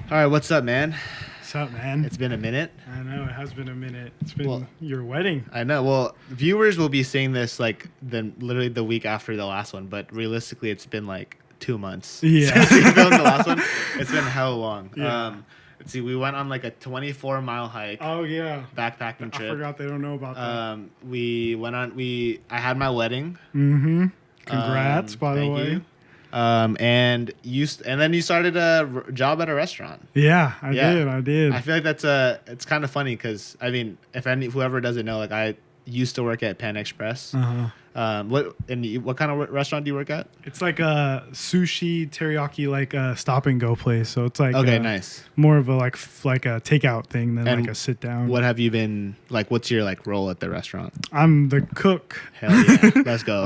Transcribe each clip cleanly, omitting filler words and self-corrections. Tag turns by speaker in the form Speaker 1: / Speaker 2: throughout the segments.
Speaker 1: All right, what's up, man?
Speaker 2: What's up, man?
Speaker 1: It's been a minute.
Speaker 2: I know it has been a minute. It's been your wedding.
Speaker 1: I know. Well, viewers will be seeing this like literally the week after the last one, but realistically, it's been like 2 months
Speaker 2: Yeah.
Speaker 1: since we filmed the last one. It's been hell long.
Speaker 2: Yeah.
Speaker 1: Let's see. We went on like a 24-mile hike.
Speaker 2: Oh yeah.
Speaker 1: Backpacking trip.
Speaker 2: I forgot they don't know about that.
Speaker 1: We went on. I had my wedding.
Speaker 2: Mm-hmm. Congrats, by the
Speaker 1: thank
Speaker 2: way.
Speaker 1: you. And then you started a job at a restaurant.
Speaker 2: Yeah, I did.
Speaker 1: I feel like it's kind of funny because I mean, whoever doesn't know, like I used to work at Panda Express.
Speaker 2: Uh-huh.
Speaker 1: What kind of restaurant do you work at?
Speaker 2: It's like a sushi teriyaki, like a stop and go place. So it's like
Speaker 1: Nice.
Speaker 2: More of a like a takeout thing than
Speaker 1: And
Speaker 2: like a sit down.
Speaker 1: What have you been like? What's your like role at the restaurant?
Speaker 2: I'm the cook.
Speaker 1: Hell yeah, let's go.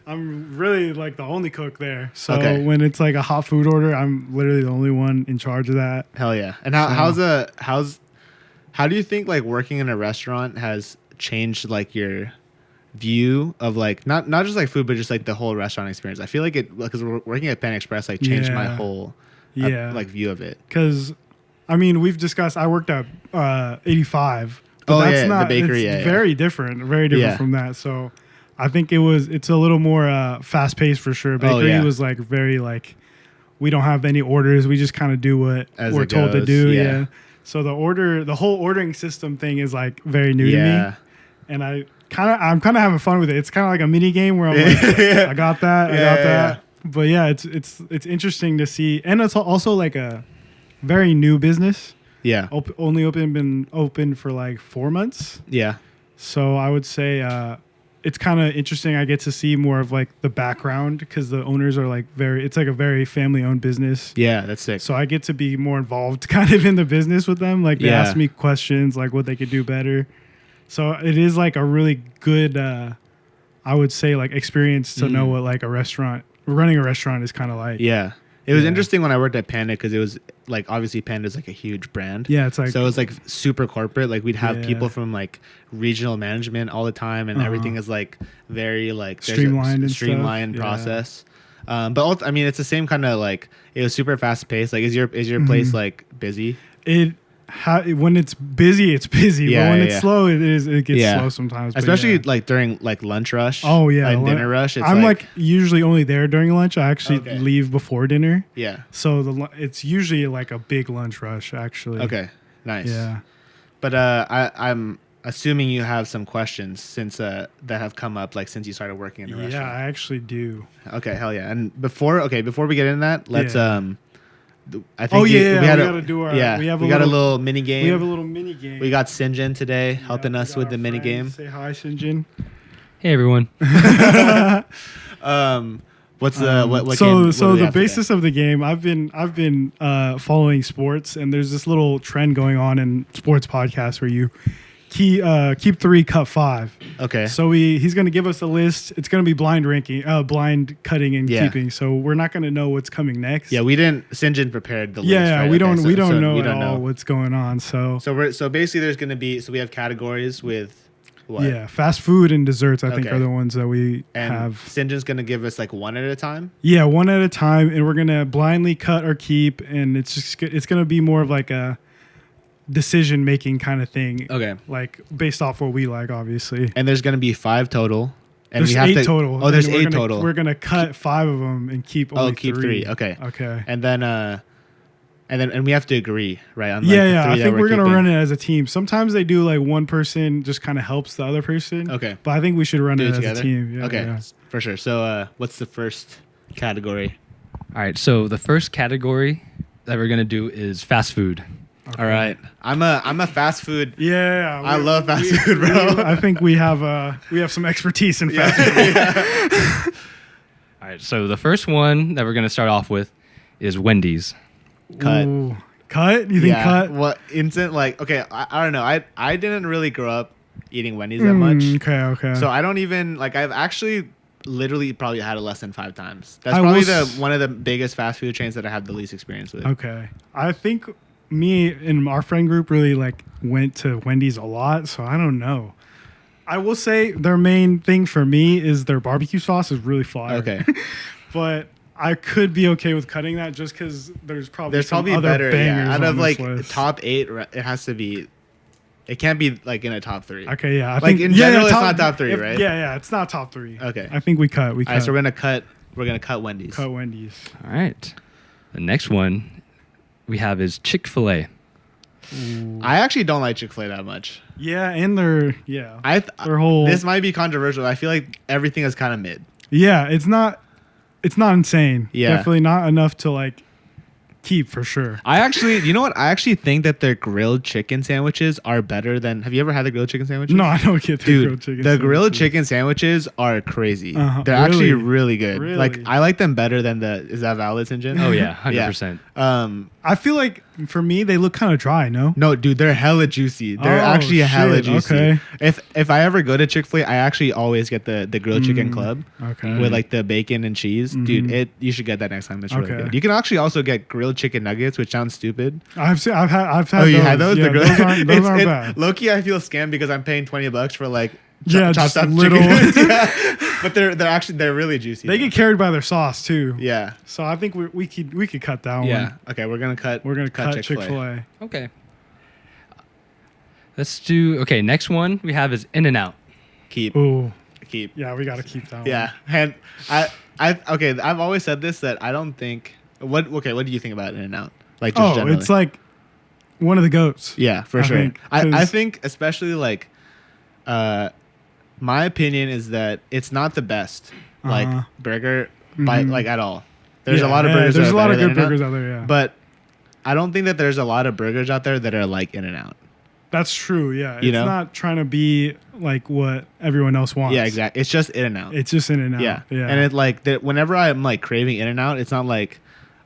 Speaker 2: I'm really like the only cook there. So
Speaker 1: Okay.
Speaker 2: when it's like a hot food order, I'm literally the only one in charge of that.
Speaker 1: Hell yeah. And how do you think like working in a restaurant has changed like your view of like not just like food but just like the whole restaurant experience? I feel like it because working at Pan Express like changed my whole like view of it.
Speaker 2: Because I mean we've discussed I worked at 85. But that's not
Speaker 1: the bakery.
Speaker 2: It's very different from that. So I think it's a little more fast paced for sure. Bakery was like very like we don't have any orders. We just kind of do what we're told to do. Yeah. So the whole ordering system thing is like very new to me, and I'm kind of having fun with it. It's kind of like a mini game where I'm like, I got that. But yeah, it's interesting to see, and it's also like a very new business.
Speaker 1: Yeah,
Speaker 2: been open for like 4 months.
Speaker 1: Yeah,
Speaker 2: so I would say it's kind of interesting. I get to see more of like the background because the owners are like it's like a very family owned business.
Speaker 1: Yeah, that's sick.
Speaker 2: So I get to be more involved kind of in the business with them. Like they ask me questions like what they could do better. So it is like a really good, I would say like experience to know what like running a restaurant is kind of like.
Speaker 1: Yeah. It was interesting when I worked at Panda because it was like obviously Panda's like a huge brand.
Speaker 2: Yeah, it's like
Speaker 1: so it was like super corporate. Like we'd have people from like regional management all the time, and everything is like very like
Speaker 2: streamlined
Speaker 1: process. But I mean, it's the same kind of like it was super fast paced. Like is your place like busy?
Speaker 2: When it's busy, it's busy. But when it's slow, it gets slow sometimes.
Speaker 1: Especially like during like lunch rush.
Speaker 2: Oh yeah,
Speaker 1: like dinner rush.
Speaker 2: I'm like usually only there during lunch. I actually leave before dinner.
Speaker 1: Yeah.
Speaker 2: So it's usually like a big lunch rush actually.
Speaker 1: Okay. Nice.
Speaker 2: Yeah.
Speaker 1: But I'm assuming you have some questions since that have come up like since you started working in the restaurant.
Speaker 2: Yeah, I actually do.
Speaker 1: Okay, hell yeah. And before we get into that, let's I think
Speaker 2: we got
Speaker 1: a little mini game.
Speaker 2: We have a little mini game.
Speaker 1: We got Sinjin today helping us with the mini game.
Speaker 2: Say hi, Sinjin.
Speaker 3: Hey everyone.
Speaker 1: What's the what
Speaker 2: so
Speaker 1: game?
Speaker 2: So the basis of the game, I've been following sports, and there's this little trend going on in sports podcasts where you keep 3, cut 5.
Speaker 1: Okay.
Speaker 2: So he's going to give us a list. It's going to be blind cutting and keeping. So we're not going to know what's coming next.
Speaker 1: Yeah, we didn't. Sinjin prepared the list.
Speaker 2: Yeah,
Speaker 1: right?
Speaker 2: we don't know at all what's going on. So
Speaker 1: basically there's going to be we have categories with what?
Speaker 2: Yeah, fast food and desserts. I think are the ones that we have.
Speaker 1: Sinjin's going to give us like one at a time.
Speaker 2: Yeah, one at a time, and we're going to blindly cut or keep, and it's going to be more of like a decision making kind of thing.
Speaker 1: Okay.
Speaker 2: Like based off what we like, obviously.
Speaker 1: And there's going to be 5 total. And
Speaker 2: there's 8 total.
Speaker 1: Oh, there's 8 total.
Speaker 2: We're going to cut 5 of them and keep only
Speaker 1: 3. Okay.
Speaker 2: Okay.
Speaker 1: And then we have to agree, right? On
Speaker 2: I think we're going to run it as a team. Sometimes they do like one person just kind of helps the other person.
Speaker 1: Okay.
Speaker 2: But I think we should run it
Speaker 1: together?
Speaker 2: as a team. Yeah,
Speaker 1: okay.
Speaker 2: Yeah.
Speaker 1: For sure. So what's the first category?
Speaker 3: All right. So the first category that we're going to do is fast food.
Speaker 1: Okay. All right. I'm a fast food.
Speaker 2: Yeah.
Speaker 1: I love fast food, bro.
Speaker 2: I think we have some expertise in fast food.
Speaker 3: All right. So the first one that we're going to start off with is Wendy's.
Speaker 1: Cut.
Speaker 2: Ooh. Cut? You think cut?
Speaker 1: What instant like okay, I don't know. I didn't really grow up eating Wendy's that much.
Speaker 2: Okay.
Speaker 1: So I don't even like I've actually literally probably had it less than 5 times. That's probably one of the biggest fast food chains that I have the least experience with.
Speaker 2: Okay. I think me and our friend group really like went to Wendy's a lot, so I don't know. I will say their main thing for me is their barbecue sauce is really fire.
Speaker 1: Okay.
Speaker 2: But I could be okay with cutting that just because there's probably other
Speaker 1: better
Speaker 2: bangers
Speaker 1: out of like
Speaker 2: list.
Speaker 1: top 8. It has to be. It can't be like in a top 3.
Speaker 2: Okay, yeah. I
Speaker 1: like
Speaker 2: think,
Speaker 1: in general, it's not top 3, right?
Speaker 2: Yeah, it's not top 3.
Speaker 1: Okay.
Speaker 2: I think we cut.
Speaker 1: All right, so we're gonna cut Wendy's.
Speaker 2: Cut Wendy's.
Speaker 3: All right. The next one we have is Chick-fil-A.
Speaker 1: I actually don't like Chick-fil-A that much.
Speaker 2: Yeah, and their whole.
Speaker 1: This might be controversial. I feel like everything is kind of mid.
Speaker 2: Yeah, it's not insane.
Speaker 1: Yeah,
Speaker 2: definitely not enough to like keep for sure.
Speaker 1: You know what? I actually think that their grilled chicken sandwiches are better than. Have you ever had the grilled chicken sandwiches?
Speaker 2: No, I don't get the grilled chicken.
Speaker 1: The grilled chicken sandwiches are crazy. They're actually really good.
Speaker 2: Really?
Speaker 1: Like I like them better than the. Is that valid, Sinjin?
Speaker 3: Oh yeah, 100%.
Speaker 1: Yeah.
Speaker 2: I feel like for me they look kind of dry. No,
Speaker 1: dude, they're hella juicy. They're actually hella juicy.
Speaker 2: Okay.
Speaker 1: If I ever go to Chick-fil-A, I actually always get the grilled chicken club.
Speaker 2: Okay.
Speaker 1: With like the bacon and cheese, dude. You should get that next time. It's really good. You can actually also get grilled chicken nuggets, which sounds stupid.
Speaker 2: I've had.
Speaker 1: Oh, you had those?
Speaker 2: Yeah, those aren't bad.
Speaker 1: Low key, I feel scammed because I'm paying $20 for like
Speaker 2: just
Speaker 1: chopped up
Speaker 2: little.
Speaker 1: chicken. But they're really juicy.
Speaker 2: They get carried by their sauce too.
Speaker 1: Yeah.
Speaker 2: So I think we could cut that one.
Speaker 1: Yeah. Okay, we're gonna cut
Speaker 2: Chick-fil-A.
Speaker 3: Okay. Let's do. Okay, next one we have is In-N-Out.
Speaker 1: Keep.
Speaker 2: Yeah, we gotta keep that one.
Speaker 1: Yeah, and I've always said this that I don't think. What do you think about In-N-Out? Like just generally.
Speaker 2: It's like one of the goats.
Speaker 1: Yeah, for sure. I think especially like, my opinion is that it's not the best like burger by like at all. There's a lot of burgers.
Speaker 2: There's a lot of good
Speaker 1: In-N-Out,
Speaker 2: burgers out there. Yeah,
Speaker 1: but I don't think that there's a lot of burgers out there that are like In-N-Out.
Speaker 2: That's true. Yeah,
Speaker 1: it's
Speaker 2: not trying to be like what everyone else wants.
Speaker 1: Yeah, exactly. It's just In-N-Out.
Speaker 2: It's just In-N-Out.
Speaker 1: Yeah,
Speaker 2: yeah.
Speaker 1: And it like that. Whenever I'm like craving In-N-Out, it's not like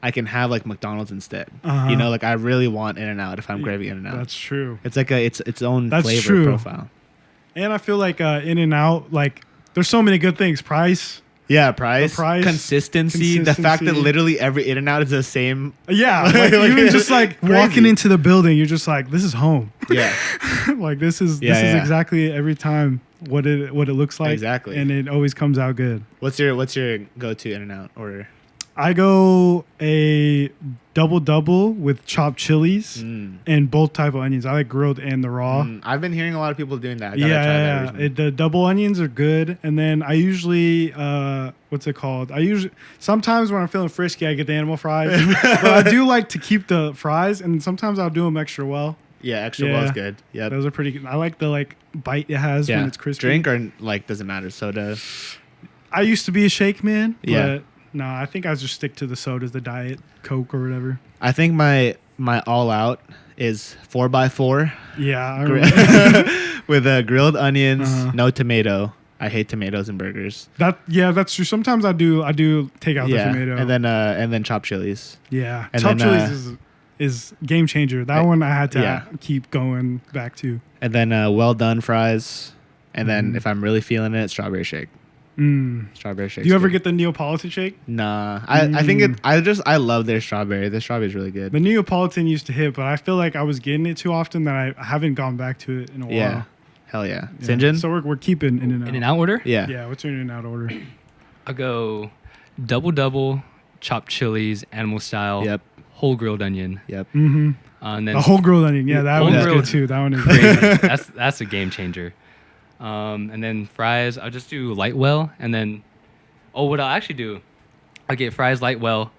Speaker 1: I can have like McDonald's instead. You know, like I really want In-N-Out if I'm craving In-N-Out.
Speaker 2: That's true.
Speaker 1: It's like its own flavor profile.
Speaker 2: And I feel like In-N-Out, like there's so many good things. Price.
Speaker 1: Yeah, price, consistency, the fact that literally every In-N-Out is the same.
Speaker 2: Yeah, like even just like walking into the building, you're just like, this is home.
Speaker 1: Yeah,
Speaker 2: like this is exactly every time what it looks like.
Speaker 1: Exactly,
Speaker 2: and it always comes out good.
Speaker 1: What's your go-to In-N-Out order?
Speaker 2: I go a double with chopped chilies and both type of onions. I like grilled and the raw.
Speaker 1: I've been hearing a lot of people doing that.
Speaker 2: The double onions are good, and then I usually what's it called? Sometimes when I'm feeling frisky, I get the animal fries, but I do like to keep the fries, and sometimes I'll do them extra well.
Speaker 1: Yeah, extra well is good. Yeah,
Speaker 2: those are pretty good. I like the bite it has when it's crispy.
Speaker 1: Drink or doesn't matter. Soda.
Speaker 2: I used to be a shake man.
Speaker 1: Yeah.
Speaker 2: No, I think I just stick to the sodas, the Diet Coke or whatever.
Speaker 1: I think my all out is 4x4.
Speaker 2: Yeah,
Speaker 1: with grilled onions, no tomato. I hate tomatoes in burgers.
Speaker 2: That's true. Sometimes I do take out the tomato.
Speaker 1: And then chopped chilies.
Speaker 2: Yeah, and chopped chilies is game changer. That one I had to keep going back to.
Speaker 1: And then well done fries, and then if I'm really feeling it, strawberry shake. Strawberry shake.
Speaker 2: Do you ever get the Neapolitan shake?
Speaker 1: Nah, I think I love their strawberry. The strawberry is really good.
Speaker 2: The Neapolitan used to hit, but I feel like I was getting it too often that I haven't gone back to it in a while.
Speaker 1: Yeah, hell yeah. Sinjin?
Speaker 2: So we're keeping In-N-Out.
Speaker 3: In-N-Out order?
Speaker 1: Yeah.
Speaker 2: Yeah. What's your In-N-Out order?
Speaker 3: I'll go double, chopped chilies, animal style.
Speaker 1: Yep.
Speaker 3: Whole grilled onion.
Speaker 1: Yep.
Speaker 2: Mm-hmm.
Speaker 3: And then
Speaker 2: the whole grilled onion. Yeah, that one is good too. That one is
Speaker 3: crazy. That's a game changer. And then fries, I'll just do light well, and then what I'll actually do, I'll get fries light well,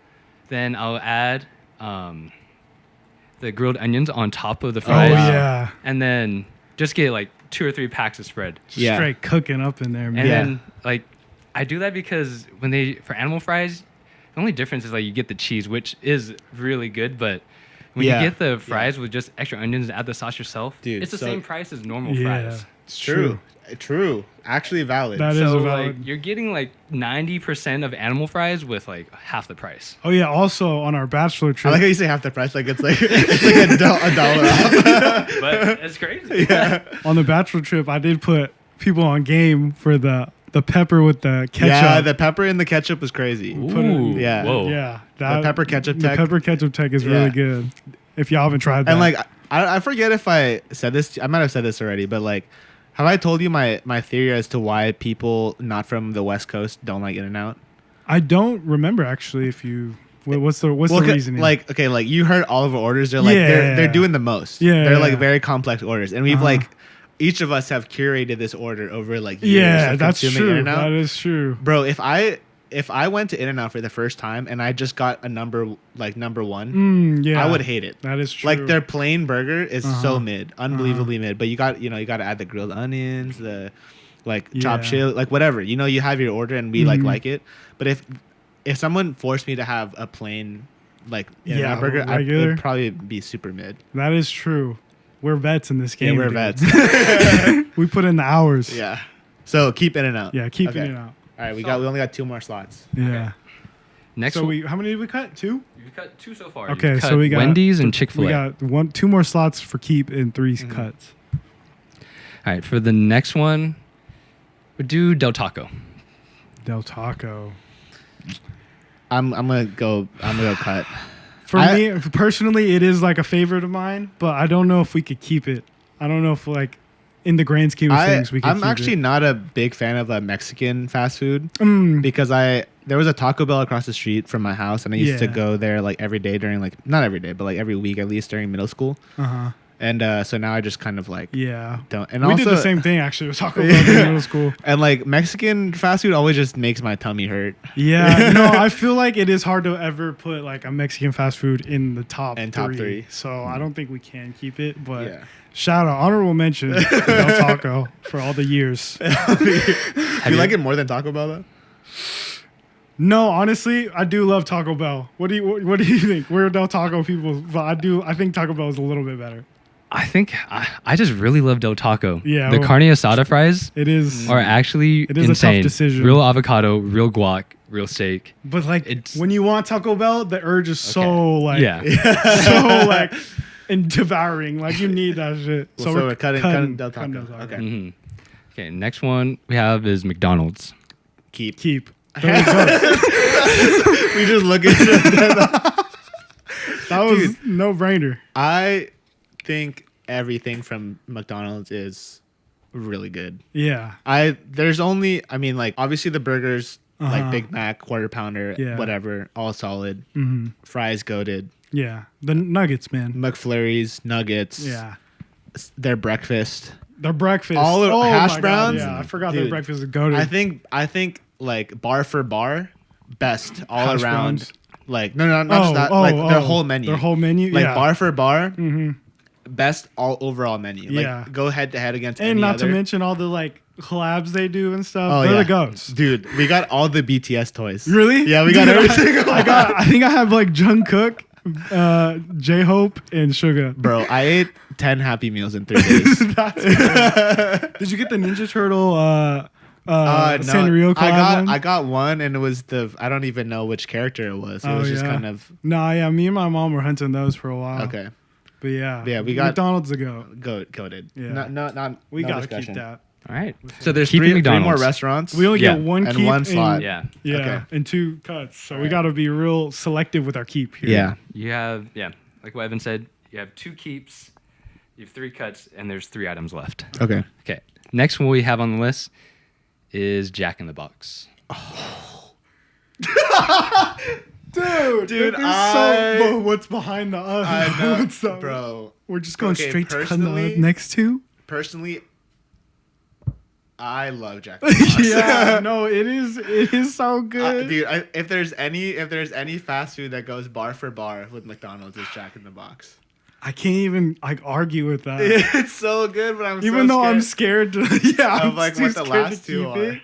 Speaker 3: then I'll add the grilled onions on top of the fries.
Speaker 2: Oh yeah.
Speaker 3: And then just get like 2 or 3 packs of spread.
Speaker 2: Straight cooking up in there, man.
Speaker 3: And then like I do that because for animal fries, the only difference is like you get the cheese, which is really good, but when you get the fries with just extra onions and add the sauce yourself, dude, it's the same price as normal fries.
Speaker 1: It's true. True. Actually valid.
Speaker 2: That is valid.
Speaker 3: Like, you're getting like 90% of animal fries with like half the price.
Speaker 2: Oh yeah. Also on our bachelor trip.
Speaker 1: I like how you say half the price. Like it's like a dollar off.
Speaker 3: But it's crazy.
Speaker 1: Yeah.
Speaker 2: On the bachelor trip, I did put people on game for the pepper with the ketchup.
Speaker 1: Yeah, the pepper in the ketchup was crazy.
Speaker 3: Ooh,
Speaker 1: yeah.
Speaker 3: Whoa.
Speaker 2: Yeah.
Speaker 1: The pepper ketchup tech.
Speaker 2: The pepper ketchup tech is really good. If y'all haven't tried that.
Speaker 1: And like I forget if I said this. I might have said this already, but like, have I told you my theory as to why people not from the West Coast don't like In-N-Out?
Speaker 2: I don't remember actually. If you, what's the reasoning?
Speaker 1: Like, okay, like you heard all of our orders. They're like they're doing the most.
Speaker 2: Yeah,
Speaker 1: they're like very complex orders, and we've like each of us have curated this order over like years.
Speaker 2: Yeah, that's true. That is true,
Speaker 1: bro. If I went to In-N-Out for the first time and I just got a number one, I would hate it.
Speaker 2: That is true.
Speaker 1: Like their plain burger is so mid, unbelievably mid. But you got to add the grilled onions, the like chopped chili, like whatever. You know, you have your order and we like it. But if someone forced me to have a plain like In-N-Out burger, it would probably be super mid.
Speaker 2: That is true. We're vets in this game.
Speaker 1: Yeah, we're vets.
Speaker 2: We put in the hours.
Speaker 1: Yeah. So keep In-N-Out.
Speaker 2: Yeah, keep In-N-Out.
Speaker 1: All right, we only got 2 more slots.
Speaker 2: Yeah.
Speaker 3: Okay. Next,
Speaker 2: so how many did we cut? 2?
Speaker 3: We've cut 2 so far.
Speaker 2: Okay, so we got
Speaker 3: Wendy's and Chick-fil-A.
Speaker 2: We got 2 more slots for keep and 3 cuts.
Speaker 3: All right, for the next one, we'll do Del Taco.
Speaker 2: Del Taco.
Speaker 1: I'm gonna go cut.
Speaker 2: For me personally, it is like a favorite of mine, but I don't know if we could keep it. I don't know if like in the grand scheme of things we could keep it.
Speaker 1: I'm actually not a big fan of Mexican fast food because there was a Taco Bell across the street from my house, and I used to go there like every day during like not every day, but like every week at least during middle school. And so now I just kind of like don't. And
Speaker 2: we
Speaker 1: also,
Speaker 2: did the same thing actually with Taco Bell in middle school.
Speaker 1: And like Mexican fast food always just makes my tummy hurt.
Speaker 2: Yeah, no, I feel like it is hard to ever put like a Mexican fast food in the top three. So I don't think we can keep it. But shout out, honorable mention, Del Taco for all the years.
Speaker 1: Do you like it more than Taco Bell though?
Speaker 2: No, honestly, I do love Taco Bell. What do you think? We're Del Taco people, but I think Taco Bell is a little bit better.
Speaker 3: I think I just really love Del Taco.
Speaker 2: Yeah,
Speaker 3: the carne asada fries are actually insane.
Speaker 2: A tough decision.
Speaker 3: Real avocado, real guac, real steak.
Speaker 2: But like when you want Taco Bell, the urge is so like so like and devouring. Like you need that shit.
Speaker 1: So we're cutting Del Taco. Okay.
Speaker 3: Okay. Next one we have is McDonald's.
Speaker 1: Keep. There we just look at it.
Speaker 2: That was no brainer.
Speaker 1: I think everything from McDonald's is really good.
Speaker 2: Yeah.
Speaker 1: There's only, I mean, like obviously the burgers, like Big Mac, quarter pounder, whatever, all solid. Fries goated.
Speaker 2: Yeah. The nuggets, man.
Speaker 1: McFlurries, nuggets.
Speaker 2: Yeah.
Speaker 1: Their breakfast.
Speaker 2: All
Speaker 1: hash browns.
Speaker 2: Yeah, I forgot their breakfast is goated.
Speaker 1: I think like bar for bar, best all
Speaker 2: hash
Speaker 1: around.
Speaker 2: Browns.
Speaker 1: Like not just that. Like their whole menu.
Speaker 2: Their whole menu.
Speaker 1: Like bar for bar. Best all overall menu. Like go head to head against
Speaker 2: and
Speaker 1: any
Speaker 2: not
Speaker 1: other.
Speaker 2: to mention all the like collabs they do and stuff. They're the goats.
Speaker 1: Dude, we got all the BTS toys.
Speaker 2: Really?
Speaker 1: Yeah, we got every single one.
Speaker 2: I think I have like Jungkook, J-Hope, and Suga.
Speaker 1: Bro, I ate 10 Happy Meals in 3 days.
Speaker 2: That's good. Did you get the Ninja Turtle Sanrio collab?
Speaker 1: I got one, and it was I don't even know which character it was. It was just kind of.
Speaker 2: Nah, yeah, me and my mom were hunting those for a while.
Speaker 1: Okay.
Speaker 2: But yeah,
Speaker 1: we got
Speaker 2: McDonald's to go.
Speaker 1: Goated.
Speaker 2: Yeah.
Speaker 1: Not
Speaker 2: we
Speaker 1: no
Speaker 2: gotta
Speaker 1: discussion.
Speaker 2: keep that.
Speaker 3: All right.
Speaker 1: So there's three more restaurants.
Speaker 2: We only get one
Speaker 1: and
Speaker 2: keep
Speaker 1: one slot.
Speaker 2: And 2 cuts. So we gotta be real selective with our keep here.
Speaker 1: Yeah.
Speaker 3: You have like what Evan said. You have 2 keeps. You have 3 cuts, and there's 3 items left.
Speaker 1: Okay.
Speaker 3: Okay. Next one we have on the list is Jack in the Box.
Speaker 2: Oh. Dude, so what's behind the
Speaker 1: what's up, bro?
Speaker 2: We're just going straight to the next 2.
Speaker 1: Personally, I love Jack in the Box.
Speaker 2: Yeah, no, it is so good,
Speaker 1: dude. If there's any fast food that goes bar for bar with McDonald's, it's Jack in the Box.
Speaker 2: I can't even like argue with that.
Speaker 1: It's so good, but
Speaker 2: I'm scared to
Speaker 1: of like what the last 2 are.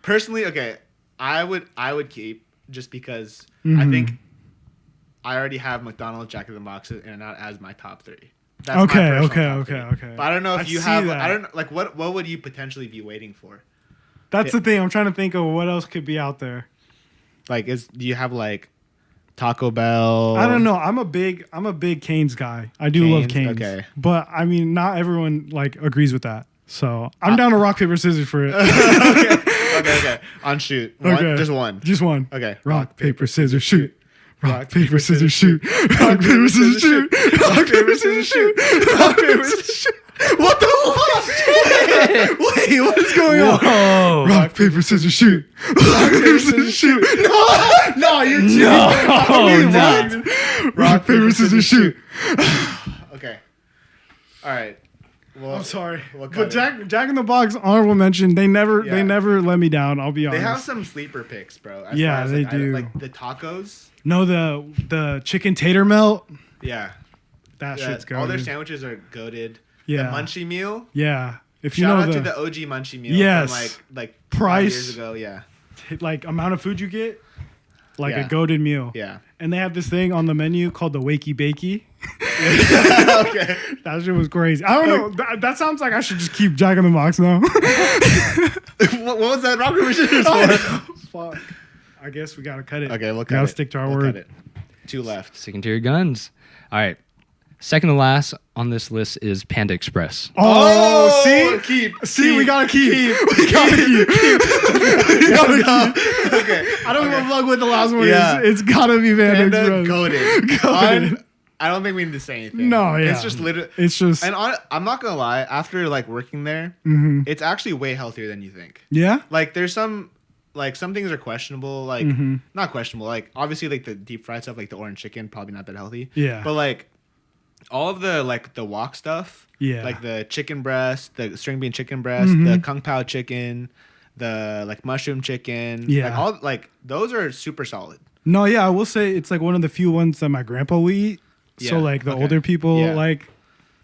Speaker 1: Personally, okay, I would keep just because I think I already have McDonald's, Jack in the Box, and not as my top 3. That's
Speaker 2: okay.
Speaker 1: But I don't know if you have. I don't like what would you potentially be waiting for?
Speaker 2: That's the thing. I'm trying to think of what else could be out there.
Speaker 1: Like, do you have like Taco Bell?
Speaker 2: I don't know. I'm a big Cane's guy. I do love Cane's.
Speaker 1: Okay.
Speaker 2: But I mean, not everyone like agrees with that. So I'm down to rock paper scissors for it.
Speaker 1: Okay. On shoot. Just one. Okay.
Speaker 2: Rock paper scissors shoot. Rock, paper, scissors, shoot. Rock, paper, scissors, shoot. Rock, paper, scissors, shoot. Rock, paper, scissors, shoot. What the fuck? Wait, what is going on? Rock, paper, scissors, shoot. Rock, paper, scissors, shoot. No, you're cheating.
Speaker 3: No.
Speaker 2: Rock, paper, scissors, shoot.
Speaker 1: Okay. All right. Well,
Speaker 2: I'm sorry, but Jack in the Box honorable mention. They never let me down. I'll be honest.
Speaker 1: They have some sleeper picks, bro.
Speaker 2: Yeah, they do.
Speaker 1: Like the tacos.
Speaker 2: No, the chicken tater melt.
Speaker 1: Yeah.
Speaker 2: That shit's good.
Speaker 1: All their sandwiches are goated.
Speaker 2: Yeah.
Speaker 1: The munchie meal.
Speaker 2: Yeah. If
Speaker 1: you Shout out to the OG munchie meal.
Speaker 2: Yes.
Speaker 1: From like
Speaker 2: price
Speaker 1: 5 years ago. Yeah.
Speaker 2: Like amount of food you get. Like a goated meal.
Speaker 1: Yeah.
Speaker 2: And they have this thing on the menu called the Wakey Bakey.
Speaker 1: Okay.
Speaker 2: That shit was crazy. I don't know. That sounds like I should just keep Jack in the Box now.
Speaker 1: What was that? Rock, paper, scissors for?
Speaker 2: Fuck. I guess we gotta cut it.
Speaker 1: Okay, we'll cut it.
Speaker 2: Gotta stick to our word.
Speaker 1: Cut it. 2 left.
Speaker 3: Sticking to your guns. All right. Second to last on this list is Panda Express.
Speaker 2: Oh, see?
Speaker 1: Keep.
Speaker 2: We gotta keep. We gotta keep. Okay. I don't give a fuck what the last one is. It's gotta be Panda Express.
Speaker 1: Goated. I don't think we need to say anything.
Speaker 2: No, yeah.
Speaker 1: It's just literally.
Speaker 2: And
Speaker 1: I'm not gonna lie. After like working there, it's actually way healthier than you think.
Speaker 2: Yeah.
Speaker 1: Like there's some things are questionable. Like not questionable. Like obviously like the deep fried stuff, like the orange chicken, probably not that healthy.
Speaker 2: Yeah.
Speaker 1: But like all of the like the wok stuff.
Speaker 2: Yeah.
Speaker 1: Like the chicken breast, the string bean chicken breast, the kung pao chicken, the like mushroom chicken.
Speaker 2: Yeah.
Speaker 1: Like all like those are super solid.
Speaker 2: No, yeah, I will say it's like one of the few ones that my grandpa will eat. So like the older people, like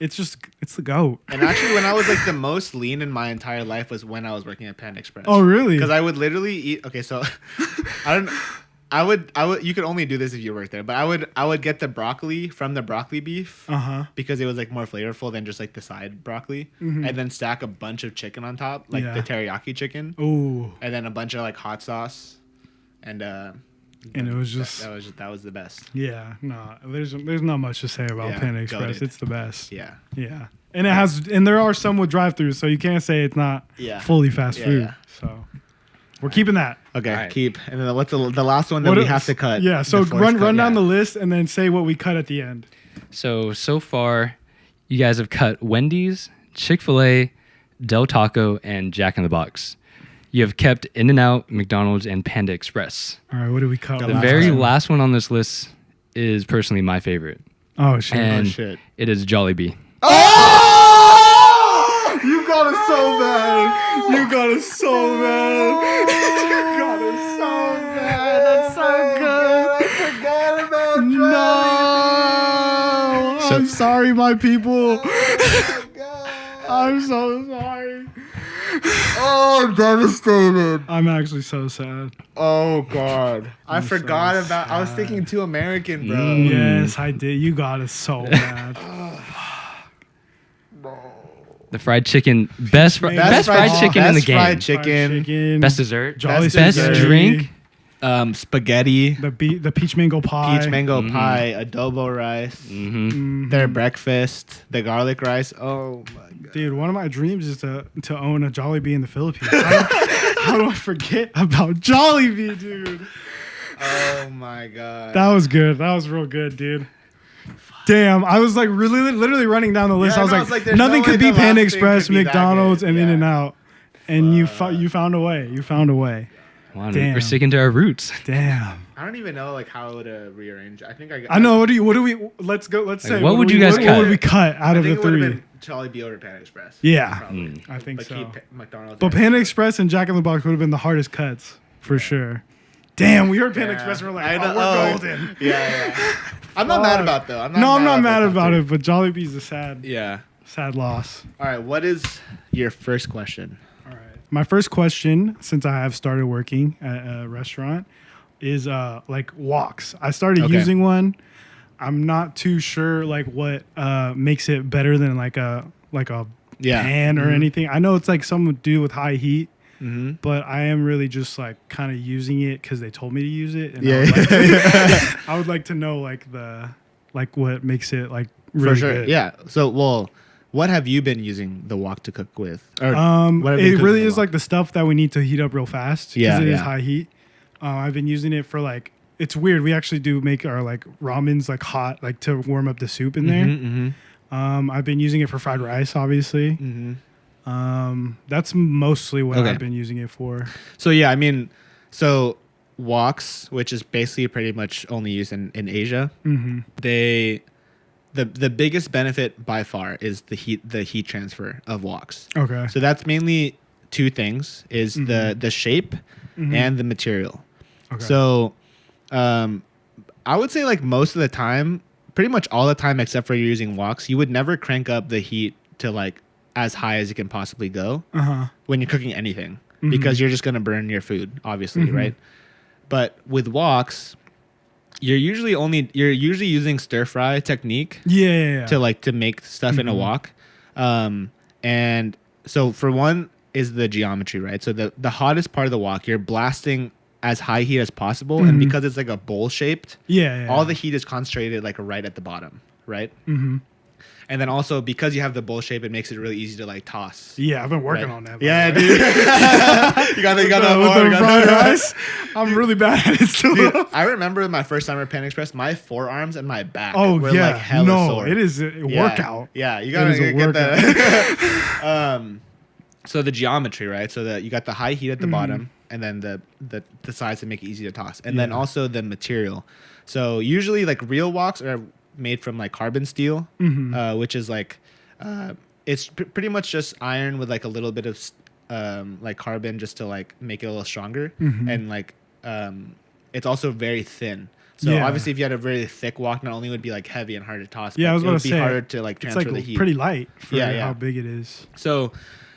Speaker 2: it's the goat.
Speaker 1: And actually, when I was like the most lean in my entire life was when I was working at Panda Express.
Speaker 2: Oh, really?
Speaker 1: Because I would literally eat. Okay, so I would. You could only do this if you worked there, but I would get the broccoli from the broccoli beef. Because it was like more flavorful than just like the side broccoli, and then stack a bunch of chicken on top, like the teriyaki chicken.
Speaker 2: Ooh.
Speaker 1: And then a bunch of like hot sauce, and
Speaker 2: it was just
Speaker 1: that was the best.
Speaker 2: Yeah, no, there's not much to say about Panda Express. It's the best.
Speaker 1: Yeah.
Speaker 2: Yeah. And there are some with drive-throughs, so you can't say it's not fully fast food. Yeah. So we're keeping that.
Speaker 1: Okay, right. Keep. And then what's the last one that we have to cut?
Speaker 2: Yeah, so run down the list and then say what we cut at the end.
Speaker 3: So far, you guys have cut Wendy's, Chick-fil-A, Del Taco, and Jack in the Box. You have kept In-N-Out, McDonald's, and Panda Express.
Speaker 2: All right, what do we cut?
Speaker 3: The very last one on this list is personally my favorite.
Speaker 2: Oh, shit.
Speaker 3: And it is Jollibee.
Speaker 2: Oh! You got it so bad. You got it so bad. You got it so bad. That's so good. I forgot about Jollibee. No. I'm sorry, my people. Oh, God. I'm so sorry.
Speaker 1: Oh, I'm devastated.
Speaker 2: I'm actually so sad.
Speaker 1: Oh, God. I forgot about... I was thinking too American, bro.
Speaker 2: Yes, I did. You got it so bad.
Speaker 3: The fried chicken. Best fried chicken in the game.
Speaker 1: Fried chicken.
Speaker 3: Best dessert.
Speaker 2: Best
Speaker 3: drink.
Speaker 1: Spaghetti.
Speaker 2: The peach mango pie.
Speaker 1: Pie. Adobo rice. Their breakfast. The garlic rice. Oh, my God.
Speaker 2: Dude, one of my dreams is to own a Jollibee in the Philippines. How do I forget about Jollibee, dude?
Speaker 1: Oh, my God.
Speaker 2: That was good. That was real good, dude. Damn, I was like literally running down the list. I was like nothing could be Panda Express, McDonald's, and In-N-Out. And you found a way. You found a way.
Speaker 3: Wow, we're sticking to our roots.
Speaker 2: Damn.
Speaker 1: I don't even know like how to rearrange. I think
Speaker 2: I know. What do we? Let's go. Let's say.
Speaker 3: What would you guys cut?
Speaker 2: What would we cut out of the three?
Speaker 1: Been Jollibee over Panda Express.
Speaker 2: Yeah, I think so.
Speaker 1: Keep McDonald's.
Speaker 2: But Panda Express and Jack in the Box would have been the hardest cuts for sure. Damn, we heard Panda Express. We're like, we're golden.
Speaker 1: Yeah. I'm not mad about though.
Speaker 2: I'm not mad about it. But Jollibee's a sad loss.
Speaker 1: All right, what is your first question?
Speaker 2: All right, my first question, since I have started working at a restaurant, is like woks. I started using one. I'm not too sure like what makes it better than like a pan or anything. I know it's like something to do with high heat. But I am really just like kind of using it because they told me to use it, and I would like to know like what makes it like really
Speaker 1: for sure.
Speaker 2: Good.
Speaker 1: Yeah. So what have you been using the wok to cook with? Or
Speaker 2: it really is like the stuff that we need to heat up real fast because it is high heat. I've been using it for like it's weird. We actually do make our like ramens like hot like to warm up the soup in there. I've been using it for fried rice, obviously. That's mostly what I've been using it for.
Speaker 1: So yeah, I mean, so woks, which is basically pretty much only used in Asia, the biggest benefit by far is the heat transfer of woks.
Speaker 2: Okay.
Speaker 1: So that's mainly two things: is the shape and the material. Okay. So, I would say like most of the time, pretty much all the time, except for you're using woks, you would never crank up the heat to like as high as you can possibly go when you're cooking anything, because you're just gonna burn your food, obviously, right? But with woks, you're usually using stir fry technique, to make stuff in a wok, and so for one is the geometry, right? So the hottest part of the wok, you're blasting as high heat as possible, and because it's like a bowl shaped, all the heat is concentrated like right at the bottom, right? And then also because you have the bowl shape, it makes it really easy to like toss.
Speaker 2: Yeah, I've been working on that.
Speaker 1: Yeah, dude. you got
Speaker 2: the fried rice. I'm really bad at it still.
Speaker 1: Dude, I remember my first time at Panda Express, my forearms and my back were like hella sore.
Speaker 2: It is a workout.
Speaker 1: Yeah, you gotta get that. So the geometry, right? So that you got the high heat at the bottom, and then the sides to make it easy to toss, and then also the material. So usually like real woks are made from like carbon steel, which is like it's pretty much just iron with like a little bit of like carbon just to like make it a little stronger, and like it's also very thin. So obviously, if you had a very thick wok, not only would it be like heavy and hard to toss, but it would be harder to like transfer the heat.
Speaker 2: Pretty light for how big it is.
Speaker 1: So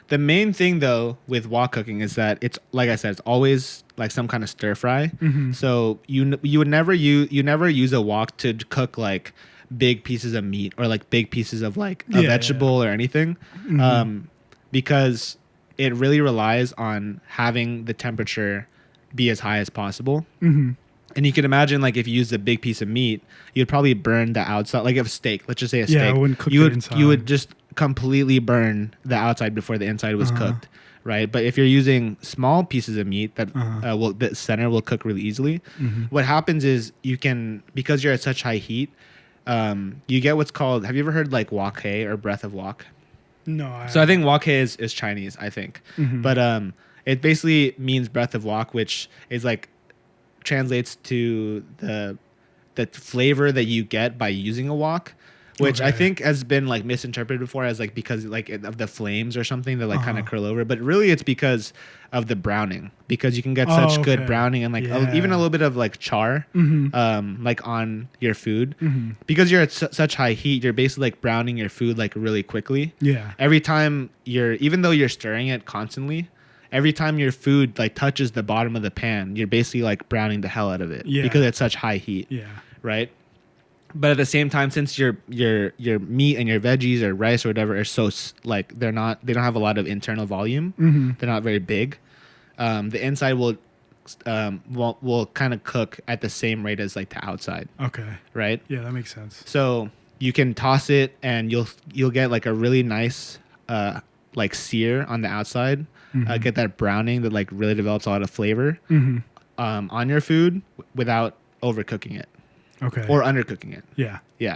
Speaker 1: the main thing though with wok cooking is that it's, like I said, it's always like some kind of stir fry. So you would never use a wok to cook like big pieces of meat or like big pieces of like a vegetable or anything, because it really relies on having the temperature be as high as possible. And you can imagine, like, if you used a big piece of meat, you'd probably burn the outside. Like, if a steak, let's just say a steak,
Speaker 2: I wouldn't cook the inside.
Speaker 1: You would just completely burn the outside before the inside was cooked, right? But if you're using small pieces of meat that the center will cook really easily, what happens is you can, because you're at such high heat, you get what's called, have you ever heard like wok hei or breath of wok?
Speaker 2: No.
Speaker 1: So I think wok hei is Chinese, I think. But it basically means breath of wok, which is like, translates to the flavor that you get by using a wok, which I think has been like misinterpreted before as like because like of the flames or something that like kind of curl over, but really it's because of the browning, because you can get such good browning and like even a little bit of like char like on your food, because you're at such high heat, you're basically like browning your food like really quickly. Every time even though you're stirring it constantly, every time your food like touches the bottom of the pan, you're basically like browning the hell out of it because it's such high heat. Right. But at the same time, since your meat and your veggies or rice or whatever are so like they don't have a lot of internal volume. They're not very big. The inside will kind of cook at the same rate as like the outside.
Speaker 2: Okay.
Speaker 1: Right.
Speaker 2: Yeah, that makes sense.
Speaker 1: So you can toss it and you'll get like a really nice like sear on the outside. Get that browning that like really develops a lot of flavor on your food without overcooking it.
Speaker 2: Okay.
Speaker 1: Or undercooking it.
Speaker 2: Yeah.
Speaker 1: Yeah.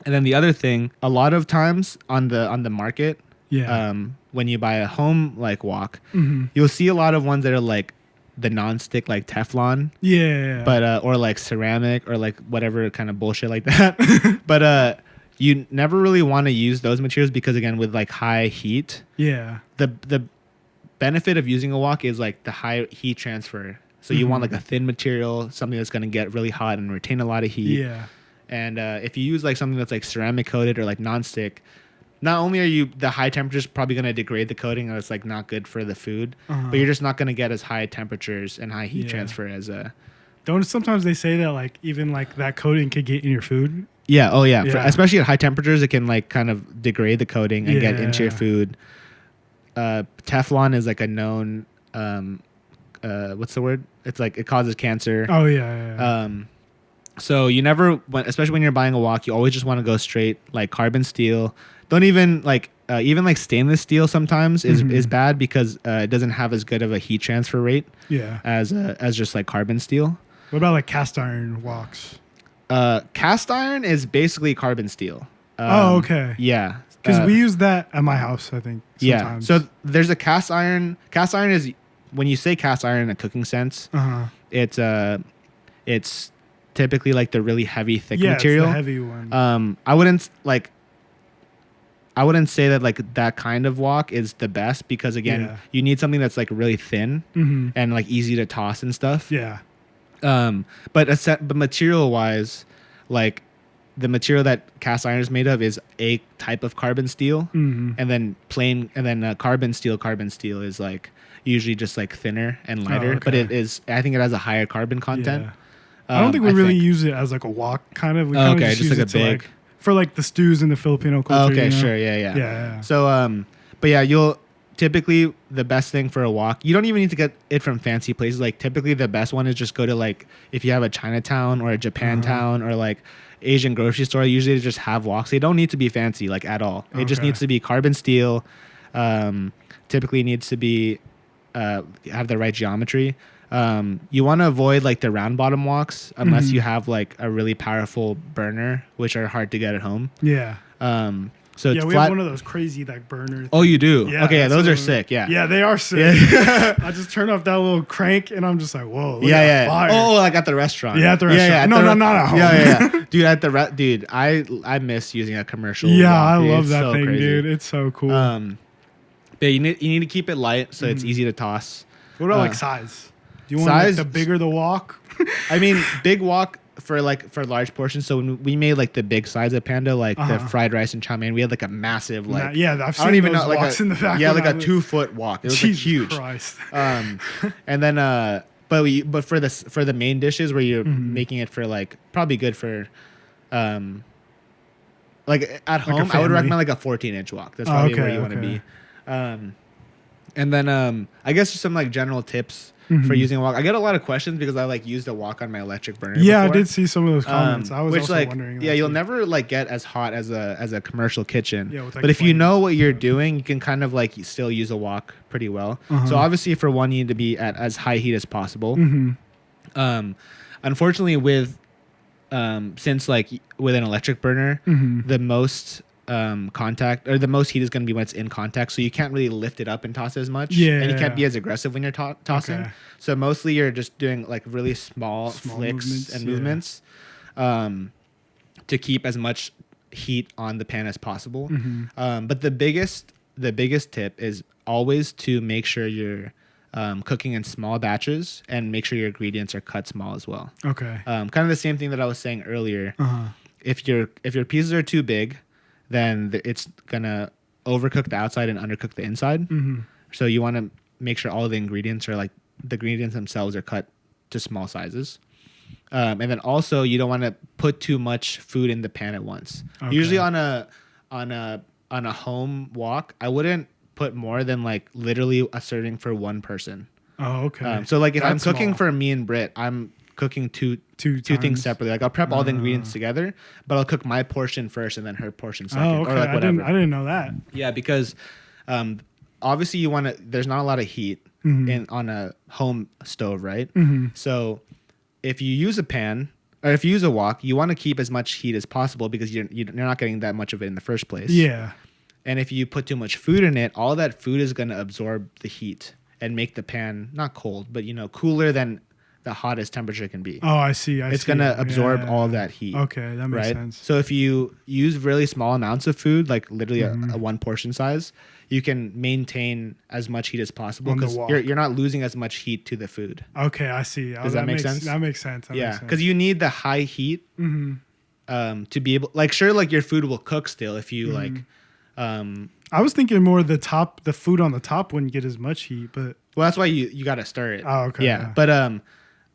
Speaker 1: And then the other thing, a lot of times on the market, when you buy a home like wok, you'll see a lot of ones that are like the non-stick like Teflon. But or like ceramic or like whatever kind of bullshit like that. But you never really want to use those materials because again with like high heat. The benefit of using a wok is like the high heat transfer. So you want like a thin material, something that's going to get really hot and retain a lot of heat. And if you use like something that's like ceramic coated or like non-stick, not only are the high temperatures probably going to degrade the coating and it's like not good for the food, but you're just not going to get as high temperatures and high heat transfer as a.
Speaker 2: Don't sometimes they say that like even like that coating could get in your food?
Speaker 1: Yeah. Oh yeah. Especially at high temperatures, it can like kind of degrade the coating and get into your food. Teflon is like a known. What's the word? It's like it causes cancer.
Speaker 2: Oh yeah.
Speaker 1: So you never, especially when you're buying a wok, you always just want to go straight like carbon steel. Don't even like stainless steel sometimes is bad because it doesn't have as good of a heat transfer rate. As just like carbon steel.
Speaker 2: What about like cast iron woks?
Speaker 1: Cast iron is basically carbon steel.
Speaker 2: Okay.
Speaker 1: Yeah.
Speaker 2: Because we use that at my house, I think.
Speaker 1: Sometimes. Yeah. So there's a cast iron. Cast iron is, when you say cast iron in a cooking sense, it's typically like the really heavy, thick material.
Speaker 2: Yeah, it's the heavy one.
Speaker 1: I wouldn't say that like that kind of wok is the best, because again, you need something that's like really thin and like easy to toss and stuff.
Speaker 2: Yeah.
Speaker 1: But material wise, like the material that cast iron is made of is a type of carbon steel, and then carbon steel is like usually just like thinner and lighter, but I think it has a higher carbon content.
Speaker 2: Yeah. I don't think we really use it as like a wok kind of. We kind of just like a big for like the stews in the Filipino culture.
Speaker 1: Okay, sure, yeah. So, but yeah, you'll typically, the best thing for a wok, you don't even need to get it from fancy places. Like typically, the best one is just go to like, if you have a Chinatown or a Japantown or like Asian grocery store, usually they just have woks. They don't need to be fancy like at all. It just needs to be carbon steel. Typically needs to be have the right geometry. You want to avoid like the round bottom woks unless you have like a really powerful burner, which are hard to get at home.
Speaker 2: Yeah.
Speaker 1: So it's
Speaker 2: we
Speaker 1: flat.
Speaker 2: have one of those crazy like burner things.
Speaker 1: Oh, you do? Yeah, okay, those are sick. Yeah.
Speaker 2: Yeah, they are sick. Yeah. I just turn off that little crank and I'm just like, whoa. Fire.
Speaker 1: Oh, like at the restaurant.
Speaker 2: Yeah, at the restaurant.
Speaker 1: Yeah,
Speaker 2: no, not at home.
Speaker 1: Yeah. Dude, I miss using a commercial.
Speaker 2: Yeah, I love that thing, crazy. Dude. It's so cool.
Speaker 1: But you need to keep it light so it's easy to toss.
Speaker 2: What about like size? Do you want like, the bigger the wok?
Speaker 1: I mean, big wok for large portions. So when we made like the big size of Panda, like the fried rice and chow mein, we had like a massive like
Speaker 2: I've seen those woks in the back.
Speaker 1: Yeah, like a 2-foot wok. It was like huge.
Speaker 2: Christ.
Speaker 1: And then but for the main dishes where you're making it for like probably good for like at home, I would recommend like a 14-inch wok. That's probably where you want to be. And then I guess just some like general tips for using a wok. I get a lot of questions because I like used a wok on my electric burner.
Speaker 2: Yeah,
Speaker 1: before.
Speaker 2: I did see some of those comments. I was also
Speaker 1: like,
Speaker 2: wondering.
Speaker 1: Yeah, you'll never like get as hot as a commercial kitchen.
Speaker 2: Yeah, with, like,
Speaker 1: but if you know what you're doing, you can kind of like still use a wok pretty well. So obviously, for one, you need to be at as high heat as possible. Unfortunately, with since like with an electric burner, the most contact or the most heat is going to be when it's in contact, so you can't really lift it up and toss it as much, and you can't be as aggressive when you're tossing. So mostly you're just doing like really small flicks and movements to keep as much heat on the pan as possible. But the biggest tip is always to make sure you're cooking in small batches and make sure your ingredients are cut small as well. Kind of the same thing that I was saying earlier. If your pieces are too big, then it's gonna overcook the outside and undercook the inside. So you want to make sure all the ingredients are like the ingredients themselves are cut to small sizes. And then also you don't want to put too much food in the pan at once. Usually on a home wok, I wouldn't put more than like literally a serving for one person. So like if I'm cooking for me and Britt, I'm cooking two things separately. Like I'll prep all the ingredients together, but I'll cook my portion first and then her portion second. Or like whatever.
Speaker 2: I didn't know that.
Speaker 1: Yeah, because obviously you want to. There's not a lot of heat on a home stove, right? So if you use a pan or if you use a wok, you want to keep as much heat as possible because you're not getting that much of it in the first place.
Speaker 2: Yeah.
Speaker 1: And if you put too much food in it, all that food is going to absorb the heat and make the pan not cold, but cooler than the hottest temperature can be.
Speaker 2: Oh, I see.
Speaker 1: It's going to absorb all that heat.
Speaker 2: Okay, that makes sense.
Speaker 1: So if you use really small amounts of food, like literally a one portion size, you can maintain as much heat as possible because you're not losing as much heat to the food.
Speaker 2: Okay, I see.
Speaker 1: Does that make sense?
Speaker 2: That makes sense.
Speaker 1: Yeah, because you need the high heat to be able, like, sure, like your food will cook still if you like.
Speaker 2: I was thinking more the food on the top wouldn't get as much heat, but
Speaker 1: well, that's why you got to stir it.
Speaker 2: Oh, okay.
Speaker 1: Yeah, but